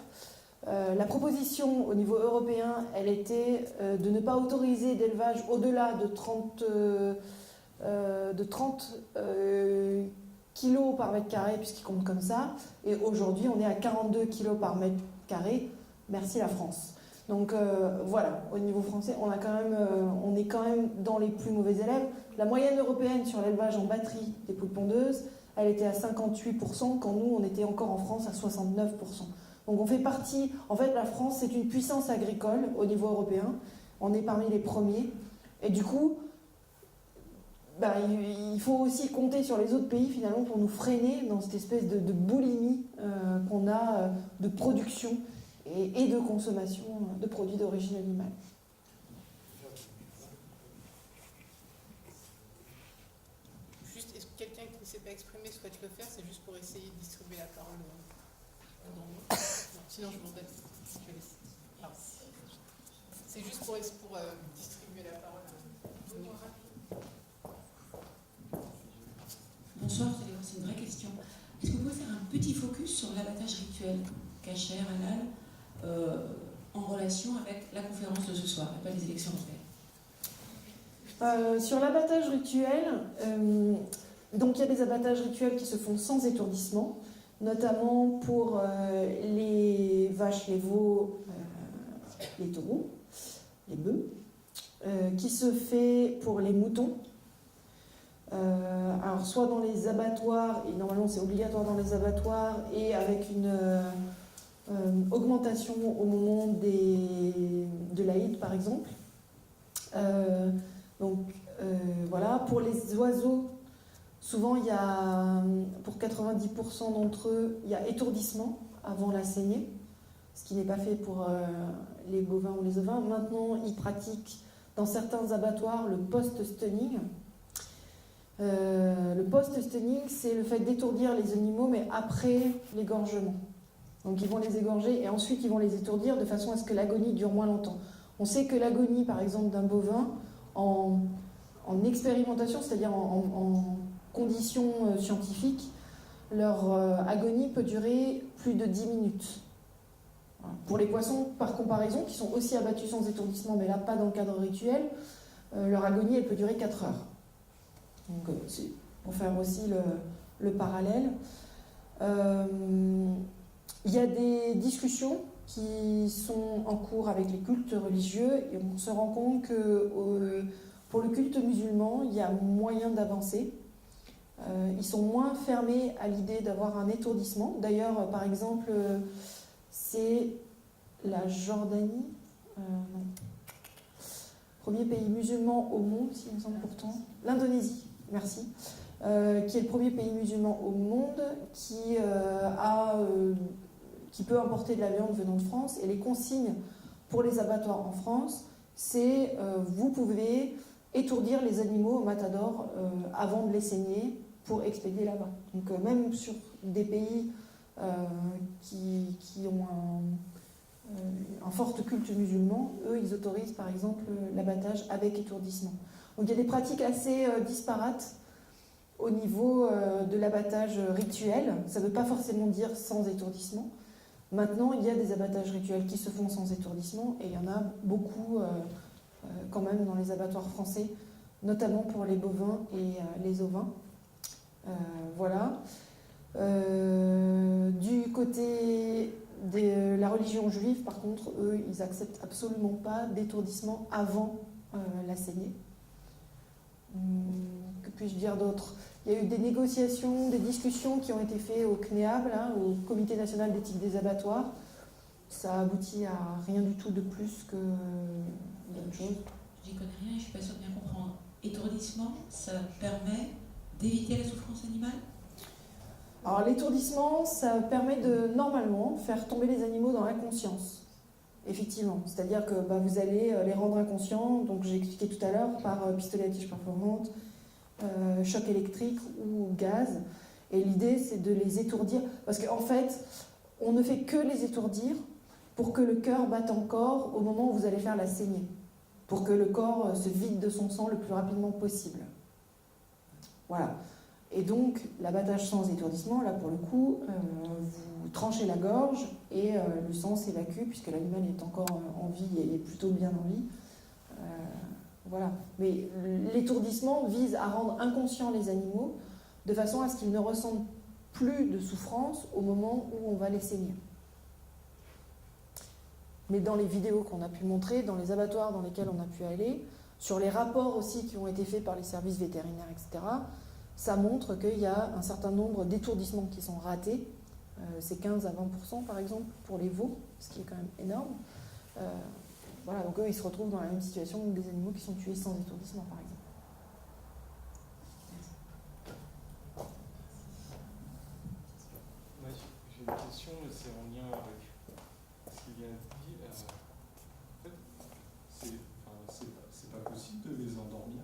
La proposition au niveau européen, elle était de ne pas autoriser d'élevage au-delà de 30 kilos par mètre carré, puisqu'ils comptent comme ça. Et aujourd'hui, on est à 42 kilos par mètre carré. Merci la France. Donc voilà, au niveau français, on est quand même dans les plus mauvais élèves. La moyenne européenne sur l'élevage en batterie des poules pondeuses, elle était à 58%, quand nous, on était encore en France à 69%. Donc on fait partie, en fait la France c'est une puissance agricole au niveau européen, on est parmi les premiers, et du coup il faut aussi compter sur les autres pays finalement pour nous freiner dans cette espèce de boulimie qu'on a de production et de consommation de produits d'origine animale. Juste, est-ce que quelqu'un qui ne s'est pas exprimé souhaite le faire? C'est juste pour essayer de distribuer la parole. Non, sinon je m'en donne. C'est juste pour distribuer la parole. Bonsoir, c'est une vraie question. Est-ce que vous pouvez faire un petit focus sur l'abattage rituel, cachère, halal, en relation avec la conférence de ce soir, et pas les élections européennes? Sur l'abattage rituel, donc il y a des abattages rituels qui se font sans étourdissement, notamment pour les vaches, les veaux, les taureaux, les bœufs, qui se fait pour les moutons. Alors soit dans les abattoirs, et normalement c'est obligatoire dans les abattoirs, et avec une augmentation au moment de l'Aïd par exemple. Voilà, pour les oiseaux, souvent il y a, pour 90% d'entre eux, il y a étourdissement avant la saignée, ce qui n'est pas fait pour les bovins ou les ovins. Maintenant, ils pratiquent dans certains abattoirs le post-stunning. Le post-stunning, c'est le fait d'étourdir les animaux, mais après l'égorgement. Donc ils vont les égorger et ensuite ils vont les étourdir de façon à ce que l'agonie dure moins longtemps. On sait que l'agonie, par exemple, d'un bovin, en expérimentation, c'est-à-dire en conditions scientifiques, leur agonie peut durer plus de 10 minutes. Voilà. Pour les poissons, par comparaison, qui sont aussi abattus sans étourdissement, mais là pas dans le cadre rituel, leur agonie elle peut durer 4 heures. Donc c'est pour faire aussi le parallèle. Il y a des discussions qui sont en cours avec les cultes religieux et on se rend compte que pour le culte musulman, il y a moyen d'avancer. Ils sont moins fermés à l'idée d'avoir un étourdissement. D'ailleurs, par exemple, c'est la Jordanie, non. Premier pays musulman au monde, s'il me semble pourtant, l'Indonésie, merci, qui est le premier pays musulman au monde qui peut importer de la viande venant de France. Et les consignes pour les abattoirs en France, c'est vous pouvez étourdir les animaux au matador avant de les saigner pour expédier là-bas. Donc même sur des pays qui ont un fort culte musulman, eux, ils autorisent par exemple l'abattage avec étourdissement. Donc il y a des pratiques assez disparates au niveau de l'abattage rituel. Ça ne veut pas forcément dire sans étourdissement. Maintenant, il y a des abattages rituels qui se font sans étourdissement et il y en a beaucoup quand même dans les abattoirs français, notamment pour les bovins et les ovins. Voilà. Du côté de la religion juive, par contre, eux, ils n'acceptent absolument pas d'étourdissement avant la saignée. Que puis-je dire d'autre? Il y a eu des négociations, des discussions qui ont été faites au CNEAB, là, au Comité national d'éthique des abattoirs. Ça a abouti à rien du tout de plus que d'autres choses. J'y connais rien et je ne suis pas sûre de bien comprendre. Étourdissement, ça permet d'éviter la souffrance animale? Alors l'étourdissement, ça permet de, normalement, faire tomber les animaux dans l'inconscience. Effectivement. C'est-à-dire que vous allez les rendre inconscients, donc j'ai expliqué tout à l'heure, par pistolet à tige performante, choc électrique ou gaz. Et l'idée, c'est de les étourdir, parce qu'en fait, on ne fait que les étourdir pour que le cœur batte encore au moment où vous allez faire la saignée, pour que le corps se vide de son sang le plus rapidement possible. Voilà. Et donc, l'abattage sans étourdissement, là pour le coup, vous tranchez la gorge et le sang s'évacue puisque l'animal est encore en vie et est plutôt bien en vie. Voilà. Mais l'étourdissement vise à rendre inconscients les animaux de façon à ce qu'ils ne ressentent plus de souffrance au moment où on va les saigner. Mais dans les vidéos qu'on a pu montrer, dans les abattoirs dans lesquels on a pu aller, sur les rapports aussi qui ont été faits par les services vétérinaires, etc., ça montre qu'il y a un certain nombre d'étourdissements qui sont ratés. C'est 15 à 20% par exemple pour les veaux, ce qui est quand même énorme. Voilà, donc eux, ils se retrouvent dans la même situation que des animaux qui sont tués sans étourdissement, par exemple. Ouais, j'ai une question, c'est en lien avec ce qu'il vient de dire. En fait, c'est pas possible de les endormir,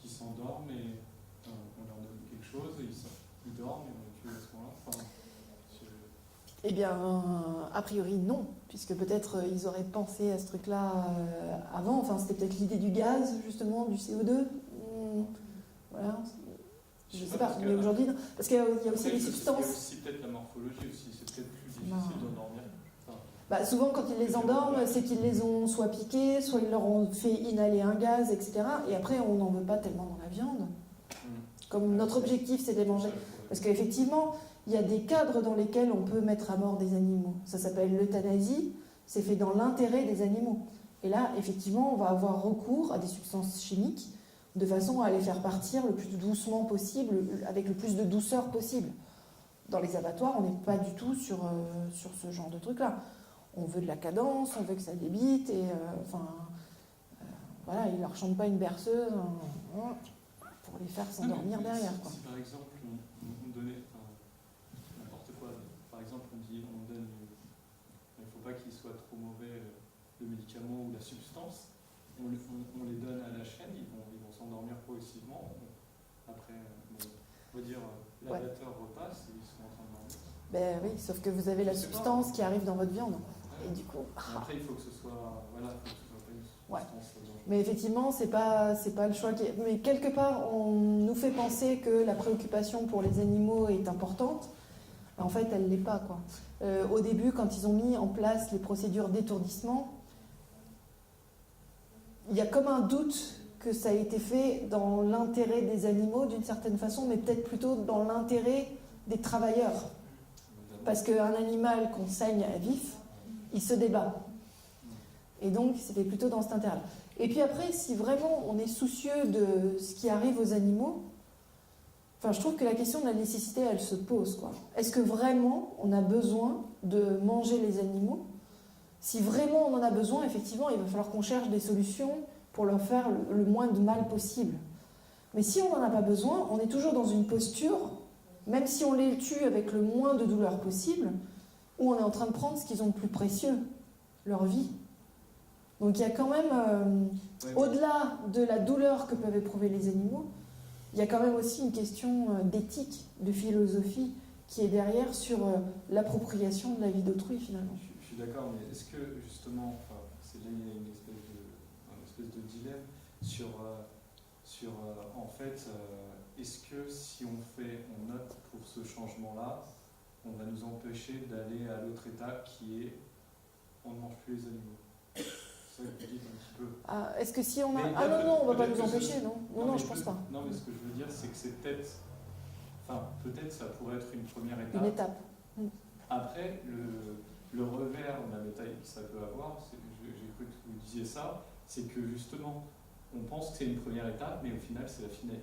qu'ils s'endorment et on leur donne quelque chose et ils dorment et on les tue à ce moment-là. Eh bien, a priori non, puisque peut-être ils auraient pensé à ce truc-là avant. Enfin, c'était peut-être l'idée du gaz, justement, du CO2. Voilà. Je sais pas, mais aujourd'hui, non. Parce qu'il y a aussi des substances. Il y a aussi peut-être la morphologie aussi, c'est peut-être plus difficile d'endormir. Bah, souvent, quand ils les endorment, c'est qu'ils les ont soit piqués, soit ils leur ont fait inhaler un gaz, etc. Et après, on n'en veut pas tellement dans la viande. Comme notre objectif, c'est de les manger. Parce qu'effectivement, il y a des cadres dans lesquels on peut mettre à mort des animaux. Ça s'appelle l'euthanasie, c'est fait dans l'intérêt des animaux. Et là, effectivement, on va avoir recours à des substances chimiques de façon à les faire partir le plus doucement possible, avec le plus de douceur possible. Dans les abattoirs, on n'est pas du tout sur ce genre de truc-là. On veut de la cadence, on veut que ça débite, et voilà, ils ne leur chantent pas une berceuse pour les faire s'endormir derrière. Quoi. Si par exemple, on donnait n'importe quoi, par exemple, on donne, il ne faut pas qu'il soit trop mauvais le médicament ou la substance, on les donne à la chaîne, ils vont s'endormir progressivement. Après, on va dire, l'abatteur repasse et ils sont en train de dormir. Ben oui, sauf que vous avez la substance qui arrive dans votre viande. Et du coup. Après, il faut que ce soit. Voilà, il faut que ce soit pas une substance. Mais effectivement, c'est pas le choix qui est. Mais quelque part, on nous fait penser que la préoccupation pour les animaux est importante. En fait, elle ne l'est pas, quoi. Au début, quand ils ont mis en place les procédures d'étourdissement, il y a comme un doute que ça a été fait dans l'intérêt des animaux d'une certaine façon, mais peut-être plutôt dans l'intérêt des travailleurs. Parce qu'un animal qu'on saigne à vif, il se débat. Et donc, c'était plutôt dans cet intérêt-là. Et puis après, si vraiment on est soucieux de ce qui arrive aux animaux, je trouve que la question de la nécessité, elle se pose, quoi. Est-ce que vraiment on a besoin de manger les animaux ? Si vraiment on en a besoin, effectivement, il va falloir qu'on cherche des solutions pour leur faire le moins de mal possible. Mais si on n'en a pas besoin, on est toujours dans une posture, même si on les tue avec le moins de douleur possible, où on est en train de prendre ce qu'ils ont de plus précieux, leur vie. Donc il y a quand même, au-delà de la douleur que peuvent éprouver les animaux, il y a quand même aussi une question d'éthique, de philosophie qui est derrière sur l'appropriation de la vie d'autrui finalement. Je suis d'accord, mais est-ce que justement, c'est là il y a une espèce de dilemme sur en fait, est-ce que si on opte pour ce changement-là, on va nous empêcher d'aller à l'autre étape qui est on ne mange plus les animaux. Ça, vous dites un petit peu. Est-ce que si on a... Mais non, on ne va pas nous empêcher, non. Non, je pense pas. Non, mais ce que je veux dire, c'est que c'est peut-être... peut-être ça pourrait être une première étape. Une étape. Après, le revers de la médaille que ça peut avoir, j'ai cru que vous disiez ça, c'est que justement, on pense que c'est une première étape, mais au final, c'est la finalité.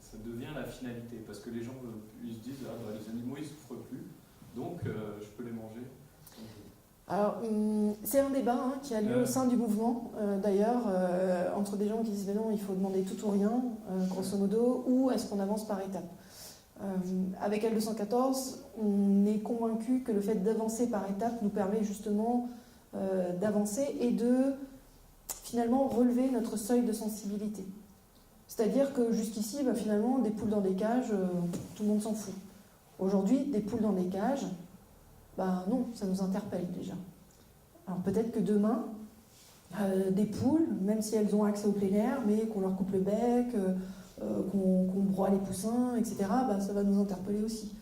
Ça devient la finalité, parce que les gens ils se disent, les animaux, ils souffrent plus, donc je peux les manger. Alors, c'est un débat qui a lieu au sein du mouvement, d'ailleurs, entre des gens qui disent, mais non, il faut demander tout ou rien, grosso modo, ou est-ce qu'on avance par étapes. Avec L214, on est convaincu que le fait d'avancer par étapes nous permet justement d'avancer et de finalement relever notre seuil de sensibilité. C'est-à-dire que jusqu'ici, finalement, des poules dans des cages, tout le monde s'en fout. Aujourd'hui, des poules dans des cages, non, ça nous interpelle déjà. Alors peut-être que demain, des poules, même si elles ont accès au plein air, mais qu'on leur coupe le bec, qu'on broie les poussins, etc., ça va nous interpeller aussi.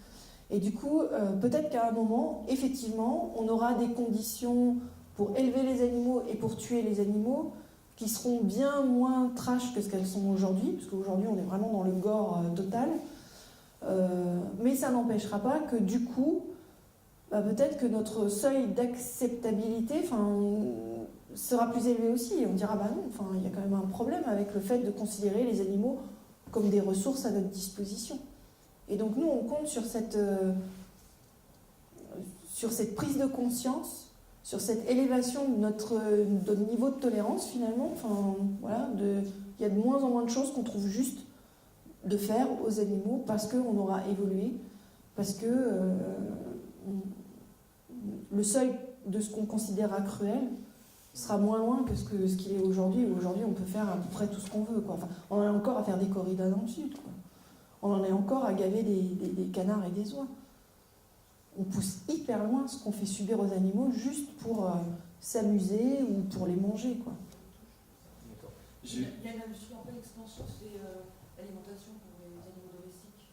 Et du coup, peut-être qu'à un moment, effectivement, on aura des conditions pour élever les animaux et pour tuer les animaux qui seront bien moins trash que ce qu'elles sont aujourd'hui, parce qu'aujourd'hui, on est vraiment dans le gore total. Mais ça n'empêchera pas que du coup, peut-être que notre seuil d'acceptabilité sera plus élevé aussi. Et on dira, non, il y a quand même un problème avec le fait de considérer les animaux comme des ressources à notre disposition. Et donc nous, on compte sur cette prise de conscience, sur cette élévation de notre niveau de tolérance finalement. Il y a de moins en moins de choses qu'on trouve juste de faire aux animaux parce qu'on aura évolué, parce que le seuil de ce qu'on considérera cruel sera moins loin que ce qu'il est aujourd'hui. Aujourd'hui, on peut faire à peu près tout ce qu'on veut, quoi. On en a encore à faire des corridas dans le sud, quoi. On en est encore à gaver des canards et des oies. On pousse hyper loin ce qu'on fait subir aux animaux juste pour s'amuser ou pour les manger, quoi. D'accord. Il y a une industrie en pleine expansion, c'est l'alimentation pour les animaux domestiques.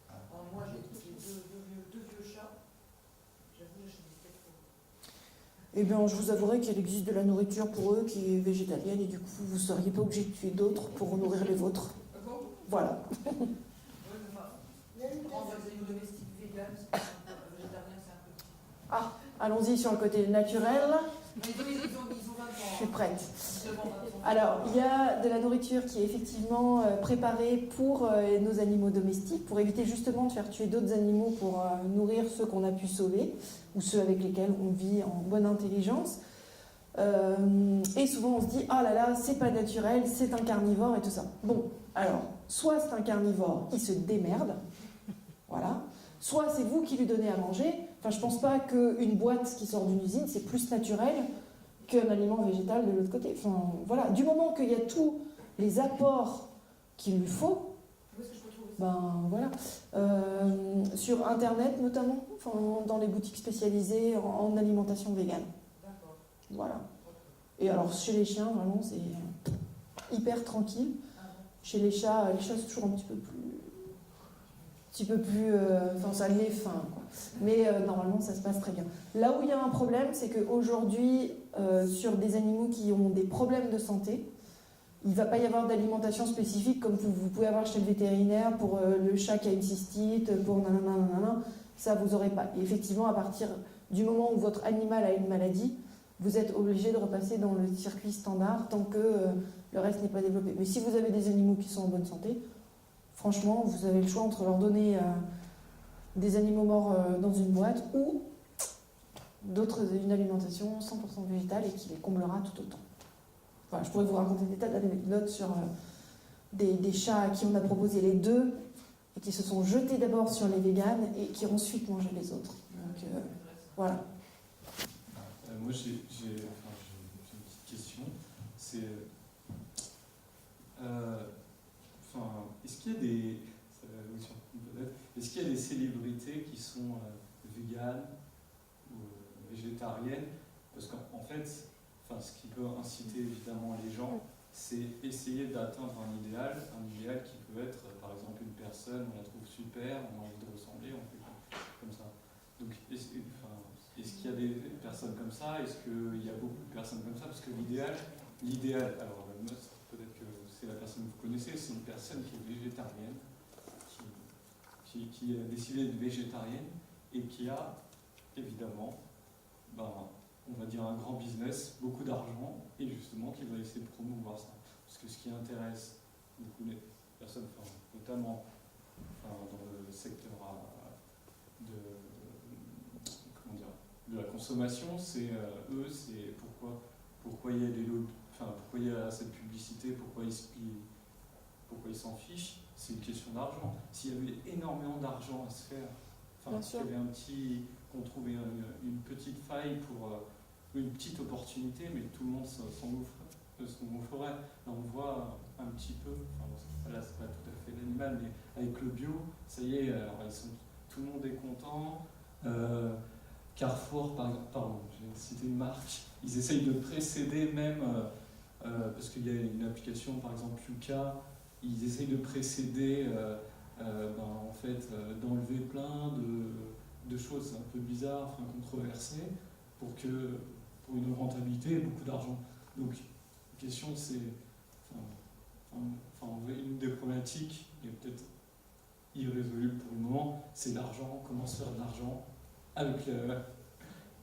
Alors moi, j'ai deux vieux chats. J'avoue, je n'ai pas trop. Eh bien, je vous avouerai qu'il existe de la nourriture pour eux qui est végétalienne et du coup, vous ne seriez pas obligé de tuer d'autres pour nourrir les vôtres. Ah bon? Voilà. Il y a une Les animaux domestiques véganes, végétariens, c'est un peu petit. Ah, allons-y sur le côté naturel. Mais ils ont 20 ans. Je suis prête. Ils ont 20 ans. Alors, il y a de la nourriture qui est effectivement préparée pour nos animaux domestiques, pour éviter justement de faire tuer d'autres animaux pour nourrir ceux qu'on a pu sauver, ou ceux avec lesquels on vit en bonne intelligence. Et souvent on se dit, ah là là, c'est pas naturel, c'est un carnivore et tout ça. Bon, alors, soit c'est un carnivore, il se démerde, voilà. Soit c'est vous qui lui donnez à manger. Enfin, je pense pas qu'une boîte qui sort d'une usine, c'est plus naturel qu'un aliment végétal de l'autre côté. Enfin, voilà. Du moment qu'il y a tous les apports qu'il lui faut, Où est-ce que je peux trouver ça? voilà. Sur Internet notamment, dans les boutiques spécialisées en alimentation végane. D'accord. Voilà. Et alors, chez les chiens, vraiment, c'est hyper tranquille. Ah bon. Chez les chats, c'est toujours un petit peu plus... ça les fin, quoi. Mais normalement, ça se passe très bien. Là où il y a un problème, c'est qu'aujourd'hui, sur des animaux qui ont des problèmes de santé, il ne va pas y avoir d'alimentation spécifique comme vous pouvez avoir chez le vétérinaire pour le chat qui a une cystite, pour nanana, ça vous n'aurez pas. Et effectivement, à partir du moment où votre animal a une maladie, vous êtes obligé de repasser dans le circuit standard tant que le reste n'est pas développé. Mais si vous avez des animaux qui sont en bonne santé, franchement, vous avez le choix entre leur donner des animaux morts dans une boîte ou une alimentation 100% végétale et qui les comblera tout autant. Voilà, je pourrais vous raconter des tas d'anecdotes sur des chats à qui on a proposé les deux et qui se sont jetés d'abord sur les véganes et qui ont ensuite mangé les autres. Donc voilà. Moi, j'ai une petite question. C'est, est-ce qu'il y a des, est-ce qu'il y a des célébrités qui sont véganes ou végétariennes? Parce qu'en fait, ce qui peut inciter évidemment les gens, c'est essayer d'atteindre un idéal qui peut être, par exemple, une personne, on la trouve super, on a envie de ressembler, on fait comme ça. Donc, est-ce qu'il y a des personnes comme ça? Est-ce qu'il y a beaucoup de personnes comme ça? Parce que l'idéal, alors peut-être que c'est la personne que vous connaissez, c'est une personne qui est végétarienne, qui a décidé d'être végétarienne et qui a évidemment, on va dire un grand business, beaucoup d'argent, et justement qui va essayer de promouvoir ça. Parce que ce qui intéresse beaucoup les personnes, notamment dans le secteur de la consommation, c'est pourquoi il y a pourquoi il y a cette publicité, pourquoi ils s'en fichent. C'est une question d'argent. S'il y avait énormément d'argent à se faire, s'il y avait qu'on trouvait une petite faille pour une petite opportunité, mais tout le monde s'engouffre ce qu'on ferait. Là, on voit un petit peu, enfin, là, c'est pas tout à fait l'animal, mais avec le bio, ça y est, alors, tout le monde est content. Carrefour, pardon, j'ai cité une marque, ils essayent de précéder même, parce qu'il y a une application, par exemple Yuka, ils essayent de précéder, en fait, d'enlever plein de choses un peu bizarres, enfin controversées, pour une rentabilité et beaucoup d'argent. Donc, la question, c'est, une des problématiques, et peut-être irrésoluble pour le moment, c'est l'argent, comment se faire de l'argent avec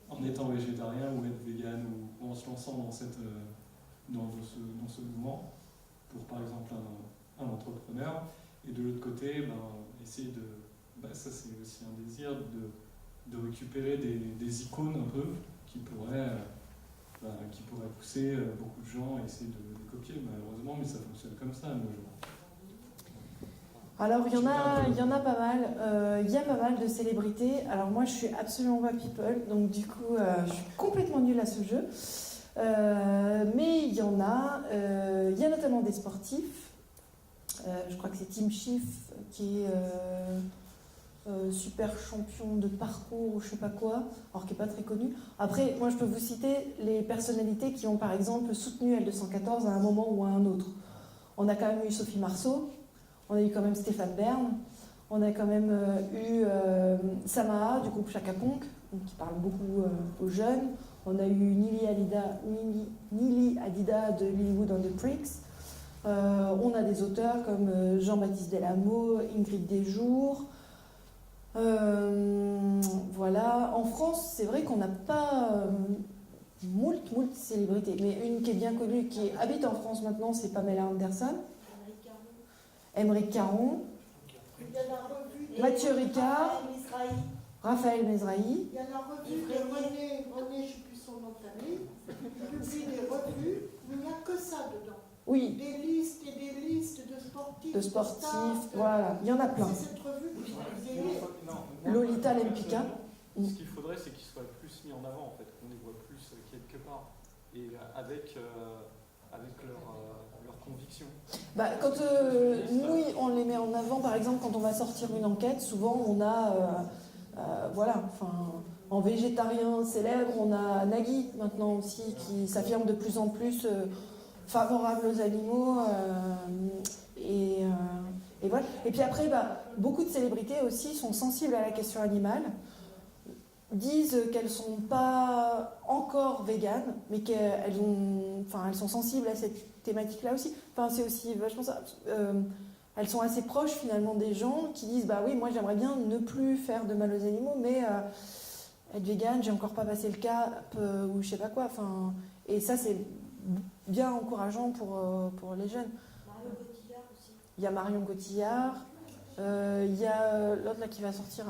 en étant végétarien ou être vegan ou en se lançant dans ce mouvement pour par exemple un entrepreneur, et de l'autre côté essayer de ça c'est aussi un désir de récupérer des icônes un peu qui pourraient pousser beaucoup de gens à essayer de les copier, malheureusement, mais ça fonctionne comme ça nos jours. Alors, il y en a pas mal. Il y a pas mal de célébrités. Alors, moi, je suis absolument pas people, donc du coup, je suis complètement nulle à ce jeu. Mais il y en a. Il y a notamment des sportifs. Je crois que c'est Tim Schiff qui est super champion de parcours ou je sais pas quoi, alors qui n'est pas très connu. Après, moi, je peux vous citer les personnalités qui ont, par exemple, soutenu L214 à un moment ou à un autre. On a quand même eu Sophie Marceau. On a eu quand même Stéphane Bern, on a quand même eu Samaha du groupe Chaka Ponk, qui parle beaucoup aux jeunes. On a eu Nili Hadida de Lilywood and the Pricks. On a des auteurs comme Jean-Baptiste Delamo, Ingrid Desjours. Voilà. En France, c'est vrai qu'on n'a pas moult célébrités, mais une qui est bien connue, qui habite en France maintenant, c'est Pamela Anderson. Émeric Caron, Mathieu Ricard, Raphaël Mesrahi. Il y a la revue de René, je ne sais plus son nom de famille, qui publie des revues, mais il n'y a que ça dedans. Oui. Des listes et des listes de sportifs. De sportifs, voilà, il y en a plein. C'est cette revue que vous ayez. Lolita Lempicka. Ce qu'il faudrait, c'est qu'ils soient plus mis en avant, en fait, qu'on les voit plus quelque part, et avec leur conviction. Quand nous, on les met en avant, par exemple, quand on va sortir une enquête, souvent on a, en végétarien célèbre, on a Nagui maintenant aussi, qui s'affirme de plus en plus favorable aux animaux. Et voilà. Et puis après, beaucoup de célébrités aussi sont sensibles à la question animale, disent qu'elles ne sont pas encore véganes, mais qu'elles sont sensibles à cette thématique-là aussi. C'est aussi vachement ça. Elles sont assez proches finalement des gens qui disent oui, moi j'aimerais bien ne plus faire de mal aux animaux, mais être végane, j'ai encore pas passé le cap ou je sais pas quoi. Et ça c'est bien encourageant pour les jeunes. Marion Cotillard aussi. Il y a Marion Cotillard. Il y a l'autre là qui va sortir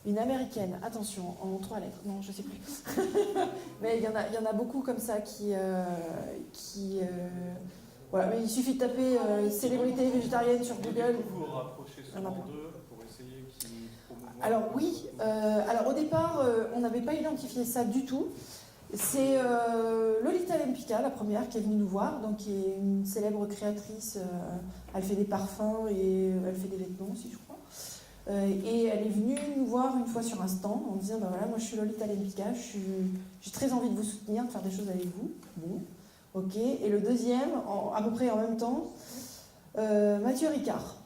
une américaine, attention, en 3 lettres, non, je sais plus. Mais il y en a beaucoup comme ça qui voilà, mais il suffit de taper célébrité végétarienne sur Google. Vous vous rapprochez souvent d'eux pour essayer qu'ils promouvent. Alors oui, au départ, on n'avait pas identifié ça du tout. C'est Lolita Lempicka, la première, qui est venue nous voir, donc qui est une célèbre créatrice. Elle fait des parfums et elle fait des vêtements aussi, je crois. Et elle est venue nous voir une fois sur un stand en disant voilà, moi je suis Lolita Lempicka, j'ai très envie de vous soutenir, de faire des choses avec vous. Bon, ok. Et le deuxième, à peu près en même temps, Mathieu Ricard,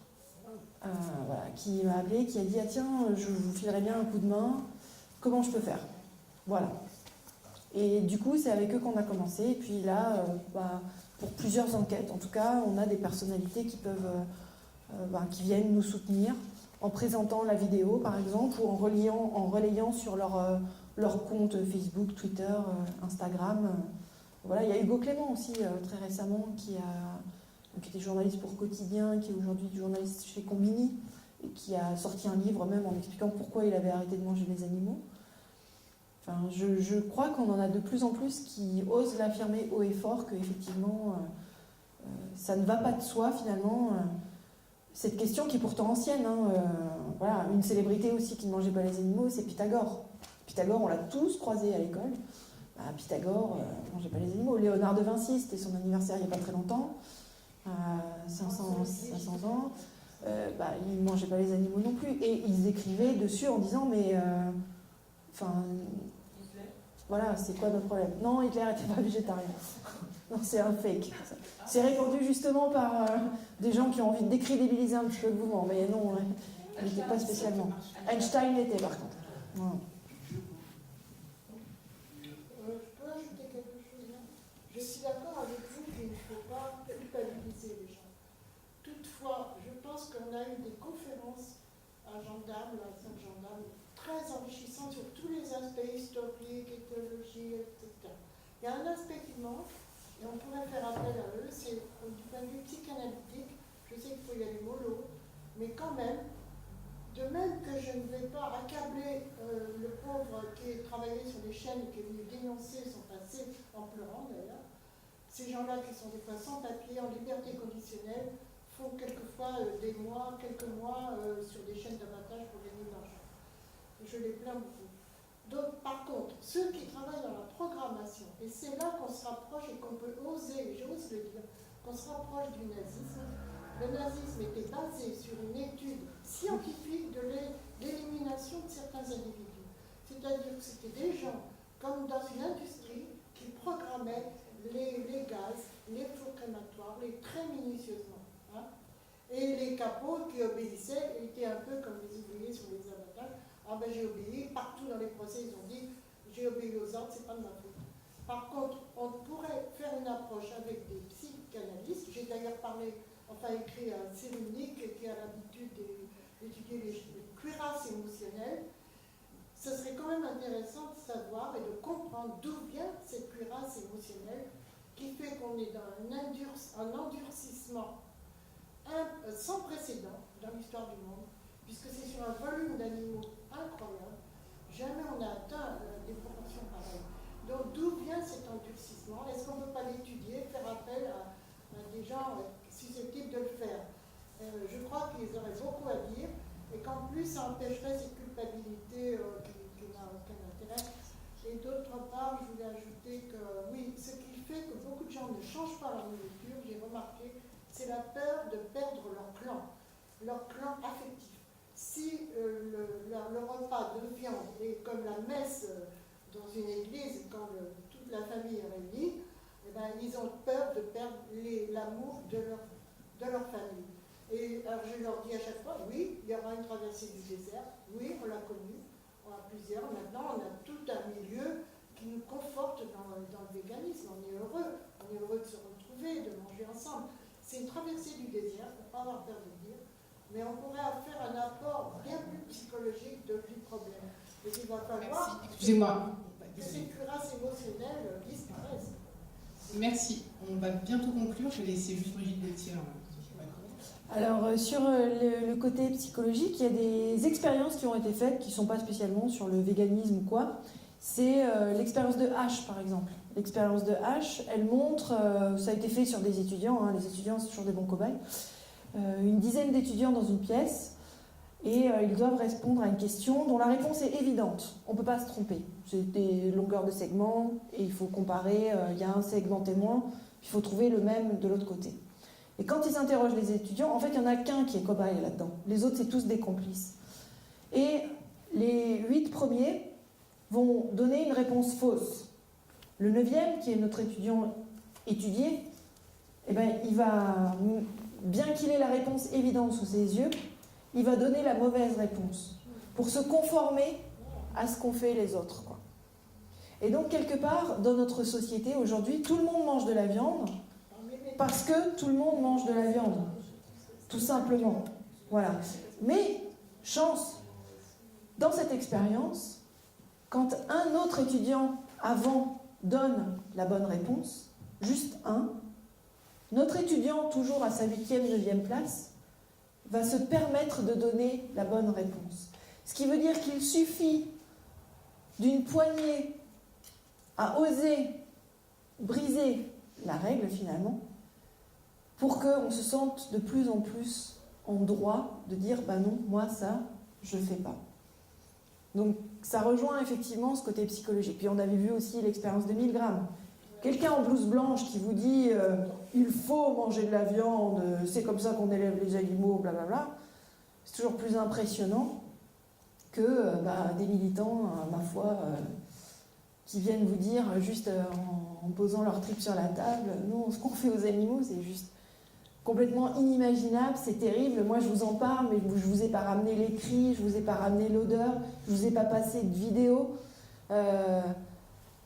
qui m'a appelé, qui a dit tiens, je vous filerai bien un coup de main, comment je peux faire? Voilà. Et du coup, c'est avec eux qu'on a commencé. Et puis là, pour plusieurs enquêtes, en tout cas, on a des personnalités qui peuvent, qui viennent nous soutenir en présentant la vidéo, par exemple, ou en relayant sur leur compte Facebook, Twitter, Instagram. Voilà, il y a Hugo Clément aussi, très récemment, qui était journaliste pour Quotidien, qui est aujourd'hui journaliste chez Combini, et qui a sorti un livre même en expliquant pourquoi il avait arrêté de manger les animaux. Je crois qu'on en a de plus en plus qui osent l'affirmer haut et fort qu'effectivement, ça ne va pas de soi finalement. Cette question qui est pourtant ancienne. Voilà, une célébrité aussi qui ne mangeait pas les animaux, c'est Pythagore. Pythagore, on l'a tous croisé à l'école. À Pythagore, ne mangeait pas les animaux. Léonard de Vinci, c'était son anniversaire il n'y a pas très longtemps, 500 ans. Ils ne mangeaient pas les animaux non plus. Et ils écrivaient dessus en disant, mais... voilà, c'est quoi notre problème? Non, Hitler n'était pas végétarien. Non, c'est un fake. C'est répandu justement par des gens qui ont envie de décrédibiliser un petit peu le mouvement. Mais non, il n'était pas spécialement. Einstein l'était par contre. Voilà. Je peux ajouter quelque chose là? Je suis d'accord avec vous qu'il ne faut pas culpabiliser les gens. Toutefois, je pense qu'on a eu des conférences à Gendarme, à Saint-Gendarme, très enrichissantes sur tous les aspects historiques, écologie, etc. Il y a un aspect qui manque, et on pourrait faire appel à eux, c'est du point de vue psychanalytique. Je sais qu'il faut y aller mollo, mais quand même, de même que je ne vais pas accabler le pauvre qui travaillait sur les chaînes et qui est venu dénoncer son passé en pleurant d'ailleurs, ces gens-là qui sont des fois sans papier, en liberté conditionnelle, font quelquefois quelques mois sur des chaînes d'abattage pour gagner de l'argent. Je les plains beaucoup. Donc, par contre, ceux qui travaillent dans la programmation, et c'est là qu'on se rapproche et qu'on peut oser, j'ose le dire, qu'on se rapproche du nazisme. Le nazisme était basé sur une étude scientifique de l'élimination de certains individus. C'est-à-dire que c'était des gens, comme dans une industrie, qui programmaient les gaz, les fours crématoires, très minutieusement. Hein. Et les capots qui obéissaient étaient un peu comme les ouvriers sur les abattages. Ah ben j'ai obéi, partout dans les procès ils ont dit j'ai obéi aux ordres, c'est pas de ma faute. Par contre, on pourrait faire une approche avec des psychanalystes. J'ai d'ailleurs écrit à Cyrulnik qui a l'habitude d'étudier les cuirasses émotionnelles. Ce serait quand même intéressant de savoir et de comprendre d'où vient cette cuirasse émotionnelle qui fait qu'on est dans un endurcissement sans précédent dans l'histoire du monde, puisque c'est sur un volume d'animaux incroyable. Jamais on a atteint des proportions pareilles. Donc d'où vient cet endurcissement? Est-ce qu'on ne peut pas l'étudier, faire appel à des gens susceptibles de le faire? Je crois qu'ils auraient beaucoup à dire et qu'en plus ça empêcherait cette culpabilité qui n'a aucun intérêt. Et d'autre part, je voulais ajouter que oui, ce qui fait que beaucoup de gens ne changent pas leur nourriture, j'ai remarqué, c'est la peur de perdre leur clan affectif. Si le repas de viande est comme la messe dans une église, quand toute la famille est réunie, eh ben, ils ont peur de perdre l'amour de leur famille. Et alors je leur dis à chaque fois, oui, il y aura une traversée du désert, oui, on l'a connue, on a plusieurs, maintenant on a tout un milieu qui nous conforte dans le véganisme, on est heureux de se retrouver, de manger ensemble. C'est une traversée du désert, il ne faut pas avoir peur de le dire, mais on pourrait faire un apport bien plus psychologique de du problème. Mais il va falloir que ces cuirasses émotionnelles disparaissent. Merci. On va bientôt conclure. Je vais laisser juste Brigitte Deltier. Alors, sur le côté psychologique, il y a des expériences qui ont été faites, qui ne sont pas spécialement sur le véganisme ou quoi. C'est l'expérience de H, par exemple. L'expérience de H, elle montre, ça a été fait sur des étudiants, hein, les étudiants, c'est toujours des bons cobayes, une dizaine d'étudiants dans une pièce, et ils doivent répondre à une question dont la réponse est évidente. On ne peut pas se tromper. C'est des longueurs de segments, et il faut comparer, il y a un segment témoin, il faut trouver le même de l'autre côté. Et quand ils interrogent les étudiants, en fait, il n'y en a qu'un qui est cobaye là-dedans. Les autres, c'est tous des complices. Et les 8 premiers vont donner une réponse fausse. Le 9e, qui est notre étudiant étudié, eh ben, il va, bien qu'il ait la réponse évidente sous ses yeux, il va donner la mauvaise réponse pour se conformer à ce qu'ont fait les autres, quoi. Et donc, quelque part, dans notre société, aujourd'hui, tout le monde mange de la viande parce que tout le monde mange de la viande. Tout simplement. Voilà. Mais, chance, dans cette expérience, quand un autre étudiant avant donne la bonne réponse, juste un, notre étudiant, toujours à sa 8e, 9e place, va se permettre de donner la bonne réponse. Ce qui veut dire qu'il suffit d'une poignée à oser briser la règle, finalement, pour qu'on se sente de plus en plus en droit de dire « bah non, moi ça, je ne fais pas ». Donc ça rejoint effectivement ce côté psychologique. Puis on avait vu aussi l'expérience de Milgram. Quelqu'un en blouse blanche qui vous dit il faut manger de la viande, c'est comme ça qu'on élève les animaux, blablabla, c'est toujours plus impressionnant que des militants, ma foi, qui viennent vous dire juste en posant leur trip sur la table, non, ce qu'on fait aux animaux, c'est juste complètement inimaginable, c'est terrible. Moi, je vous en parle, mais je vous ai pas ramené les cris, je vous ai pas ramené l'odeur, je vous ai pas passé de vidéo.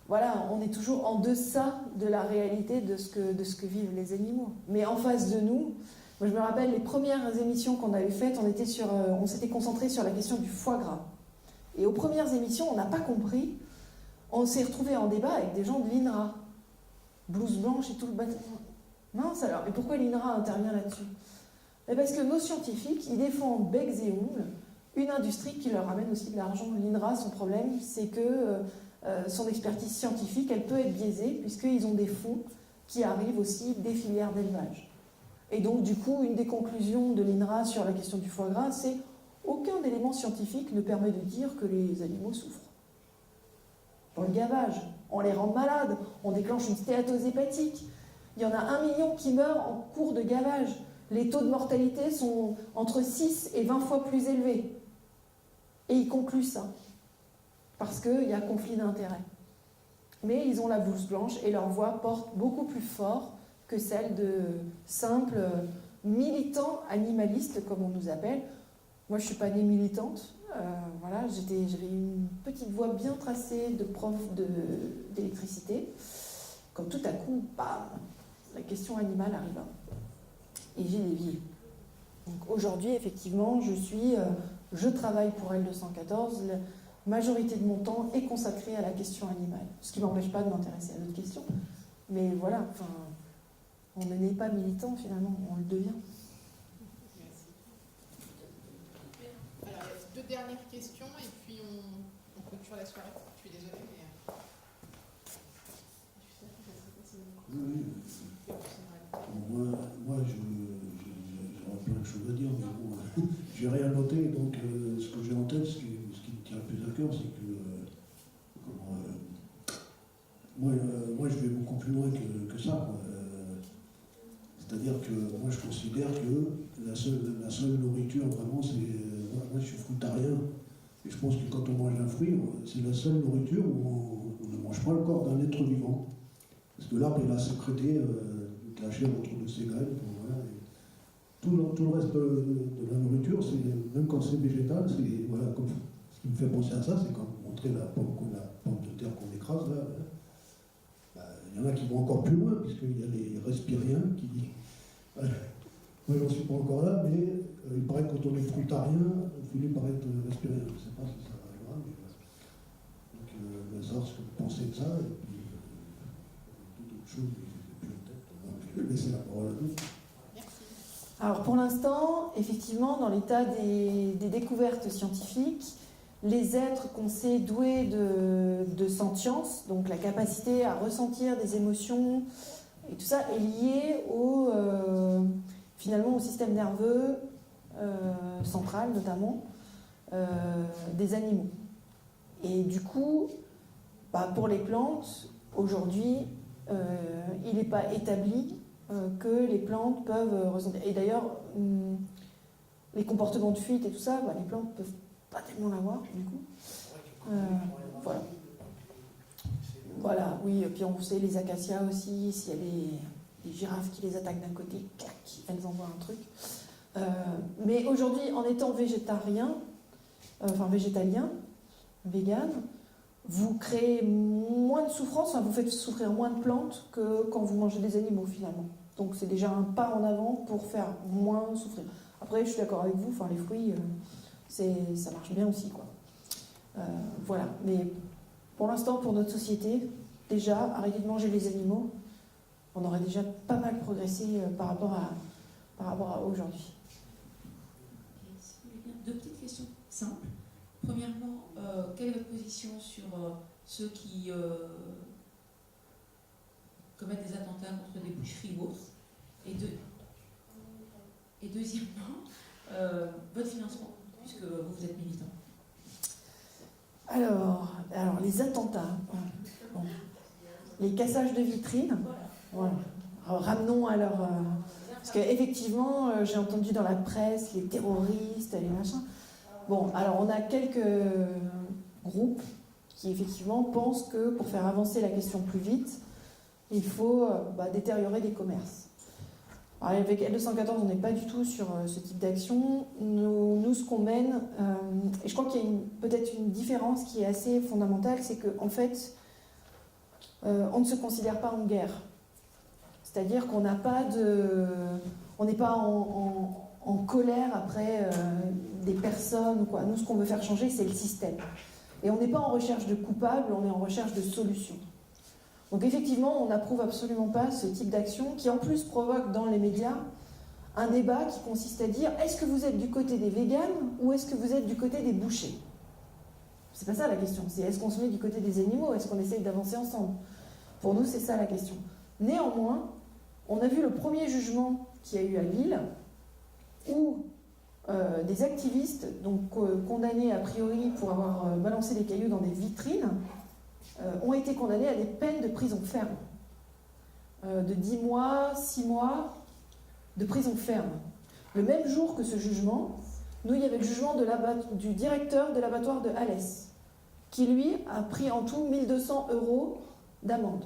Voilà, on est toujours en deçà de la réalité de ce que vivent les animaux. Mais en face de nous, moi, je me rappelle les premières émissions qu'on avait faites, on s'était concentré sur la question du foie gras. Et aux premières émissions, on n'a pas compris. On s'est retrouvé en débat avec des gens de l'INRA, blouse blanche et tout le bâtiment. Mince alors, et pourquoi l'INRA intervient là-dessus? Parce que nos scientifiques, ils défendent becs et ongles une industrie qui leur ramène aussi de l'argent. L'INRA, son problème, c'est que son expertise scientifique, elle peut être biaisée, puisqu'ils ont des fonds qui arrivent aussi des filières d'élevage. Et donc, du coup, une des conclusions de l'INRA sur la question du foie gras, c'est aucun élément scientifique ne permet de dire que les animaux souffrent. Dans le gavage, on les rend malades, on déclenche une stéatose hépatique. Il y en a 1 million qui meurent en cours de gavage. Les taux de mortalité sont entre 6 et 20 fois plus élevés. Et ils concluent ça. Parce qu'il y a conflit d'intérêts. Mais ils ont la blouse blanche et leur voix porte beaucoup plus fort que celle de simples militants animalistes, comme on nous appelle. Moi, je ne suis pas née militante. Voilà, j'avais une petite voix bien tracée de prof d'électricité. Comme tout à coup, bam, la question animale arriva. Et j'ai dévié. Donc aujourd'hui, effectivement, je travaille pour L214. La majorité de mon temps est consacrée à la question animale. Ce qui ne m'empêche pas de m'intéresser à d'autres questions. Mais voilà, on ne n'est pas militant finalement, on le devient. Merci. Alors, il y a 2 dernières questions et puis on clôture la soirée. Je suis désolée, mais... Moi, j'aurais plein de choses à dire, mais bon, j'ai rien noté, donc ce que j'ai en tête, ce qui me tient le plus à cœur, c'est que moi, je vais beaucoup plus loin que ça. C'est-à-dire que moi, je considère que la seule nourriture, vraiment, c'est... moi, je suis fruitarien, et je pense que quand on mange un fruit, c'est la seule nourriture où on ne mange pas le corps d'un être vivant. Parce que l'arbre, il a sécrété de la chair autour de ses graines. Voilà, tout le reste de la nourriture, même quand c'est végétal, c'est, voilà, comme, ce qui me fait penser à ça, c'est quand vous montrez la pomme de terre qu'on écrase, là, il y en a qui vont encore plus loin, puisqu'il y a les respiriens qui... moi, j'en suis pas encore là, mais il paraît que quand on est fruitarien, on finit par être respirien. Je ne sais pas si ça arrivera, mais voilà. Donc, je vais savoir ce que vous pensez de ça, et puis... je vais laisser la parole à vous. Merci. Alors pour l'instant, effectivement, dans l'état des découvertes scientifiques, les êtres qu'on sait doués de sentience, donc la capacité à ressentir des émotions, et tout ça est lié finalement au système nerveux central notamment des animaux. Et du coup, pour les plantes, aujourd'hui, il n'est pas établi que les plantes peuvent ressentir. Et d'ailleurs, les comportements de fuite et tout ça, les plantes ne peuvent pas tellement l'avoir, du coup. Voilà. Voilà, oui, et puis on sait les acacias aussi, s'il y a des girafes qui les attaquent d'un côté, clac, elles envoient un truc. Mais aujourd'hui, en étant végétalien, vegan, vous créez moins de souffrance, vous faites souffrir moins de plantes que quand vous mangez des animaux finalement. Donc c'est déjà un pas en avant pour faire moins souffrir. Après, je suis d'accord avec vous, les fruits, ça marche bien aussi, quoi. Voilà. Mais pour l'instant, pour notre société, déjà, arrêter de manger les animaux, on aurait déjà pas mal progressé par rapport à aujourd'hui. Deux petites questions simples. Premièrement, quelle est votre position sur ceux qui commettent des attentats contre des boucheries ou autres? Et deuxièmement, votre financement, puisque vous êtes militant. Alors, les attentats, bon. Les cassages de vitrines, voilà. Alors, ramenons à leur... parce qu'effectivement, j'ai entendu dans la presse les terroristes, les machins. Bon, alors on a quelques groupes qui effectivement pensent que pour faire avancer la question plus vite, il faut détériorer des commerces. Alors, avec L214, on n'est pas du tout sur ce type d'action. Nous, ce qu'on mène, et je crois qu'il y a peut-être une différence qui est assez fondamentale, c'est qu'en fait, on ne se considère pas en guerre. C'est-à-dire qu'on n'a pas de... On n'est pas en colère après des personnes ou quoi. Nous, ce qu'on veut faire changer, c'est le système. Et on n'est pas en recherche de coupables, on est en recherche de solutions. Donc effectivement, on n'approuve absolument pas ce type d'action qui en plus provoque dans les médias un débat qui consiste à dire est-ce que vous êtes du côté des véganes ou est-ce que vous êtes du côté des bouchers? C'est pas ça la question, c'est est-ce qu'on se met du côté des animaux, est-ce qu'on essaye d'avancer ensemble? Pour nous, c'est ça la question. Néanmoins, on a vu le premier jugement qu'il y a eu à Lille où des activistes, donc condamnés a priori pour avoir balancé des cailloux dans des vitrines, ont été condamnés à des peines de prison ferme. De 10 mois, 6 mois de prison ferme. Le même jour que ce jugement, nous, il y avait le jugement du directeur de l'abattoir de Alès, qui lui a pris en tout 1 200 € d'amende.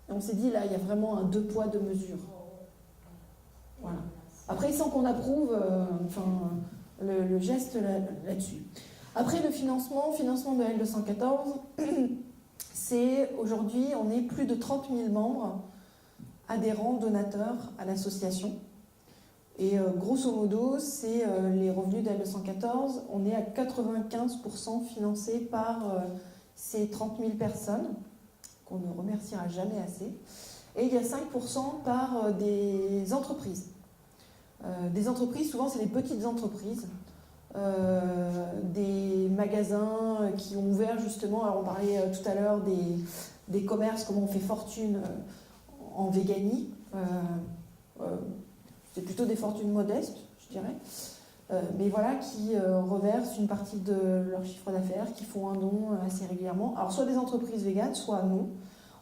Et on s'est dit, là, il y a vraiment un 2 poids, 2 mesures. Voilà. Après, sans qu'on approuve le geste là-dessus. Après, le financement de L214, c'est aujourd'hui, on est plus de 30 000 membres, adhérents, donateurs à l'association. Et grosso modo, c'est les revenus de L214, on est à 95% financés par ces 30 000 personnes, qu'on ne remerciera jamais assez. Et il y a 5% par des entreprises. Des entreprises, souvent c'est des petites entreprises, des magasins qui ont ouvert justement, alors on parlait tout à l'heure des commerces, comment on fait fortune en véganie, c'est plutôt des fortunes modestes, je dirais, mais voilà, qui reversent une partie de leur chiffre d'affaires, qui font un don assez régulièrement. Alors soit des entreprises véganes, soit nous.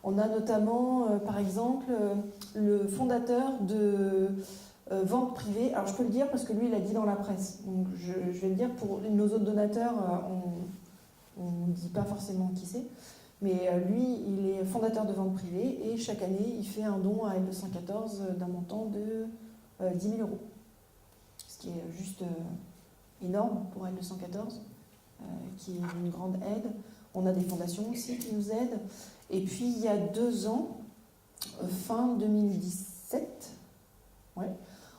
On a notamment, par exemple, le fondateur de vente privée. Alors je peux le dire parce que lui, il a dit dans la presse. Donc je vais le dire pour nos autres donateurs, on ne dit pas forcément qui c'est. Mais lui, il est fondateur de vente privée et chaque année, il fait un don à L214 d'un montant de 10 000 €. Ce qui est juste énorme pour L214, qui est une grande aide. On a des fondations aussi qui nous aident. Et puis, il y a 2 ans, fin 2017,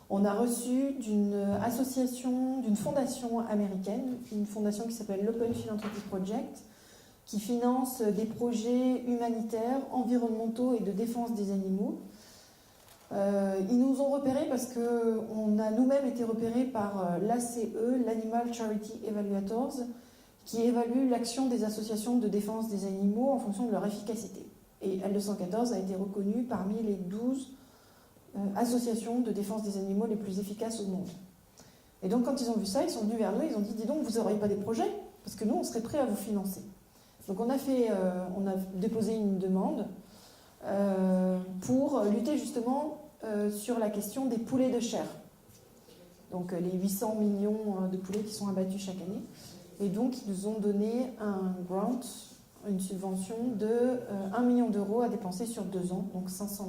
on a reçu d'une association, d'une fondation américaine, une fondation qui s'appelle l'Open Philanthropy Project, qui finance des projets humanitaires, environnementaux et de défense des animaux. Ils nous ont repérés parce qu'on a nous-mêmes été repérés par l'ACE, l'Animal Charity Evaluators, qui évalue l'action des associations de défense des animaux en fonction de leur efficacité. Et L214 a été reconnue parmi les 12 associations de défense des animaux les plus efficaces au monde. Et donc quand ils ont vu ça, ils sont venus vers nous, ils ont dit « Dis donc, vous n'auriez pas des projets? Parce que nous, on serait prêts à vous financer. » Donc on a déposé une demande pour lutter justement sur la question des poulets de chair. Donc les 800 millions de poulets qui sont abattus chaque année. Et donc ils nous ont donné un grant, une subvention de 1 million d'euros à dépenser sur 2 ans, donc 500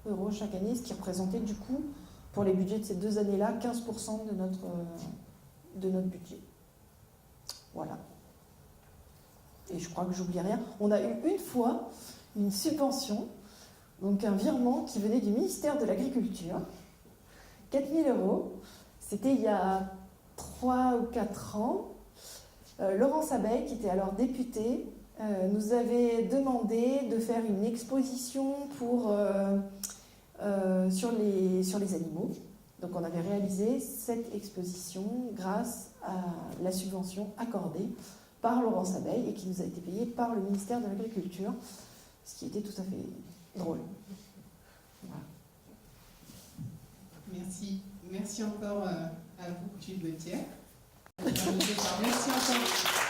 000 € chaque année, ce qui représentait du coup, pour les budgets de ces 2 années-là, 15% de notre budget. Voilà. Et je crois que j'oublie rien. On a eu une fois une subvention, donc un virement qui venait du ministère de l'Agriculture, 4 000 €. C'était il y a 3 ou 4 ans. Laurence Abeille, qui était alors députée, nous avait demandé de faire une exposition sur les animaux. Donc on avait réalisé cette exposition grâce à la subvention accordée par Laurence Abeille et qui nous a été payée par le ministère de l'Agriculture, ce qui était tout à fait drôle. Voilà. Merci. Merci encore à vous, Gilles Gauthier. Merci encore.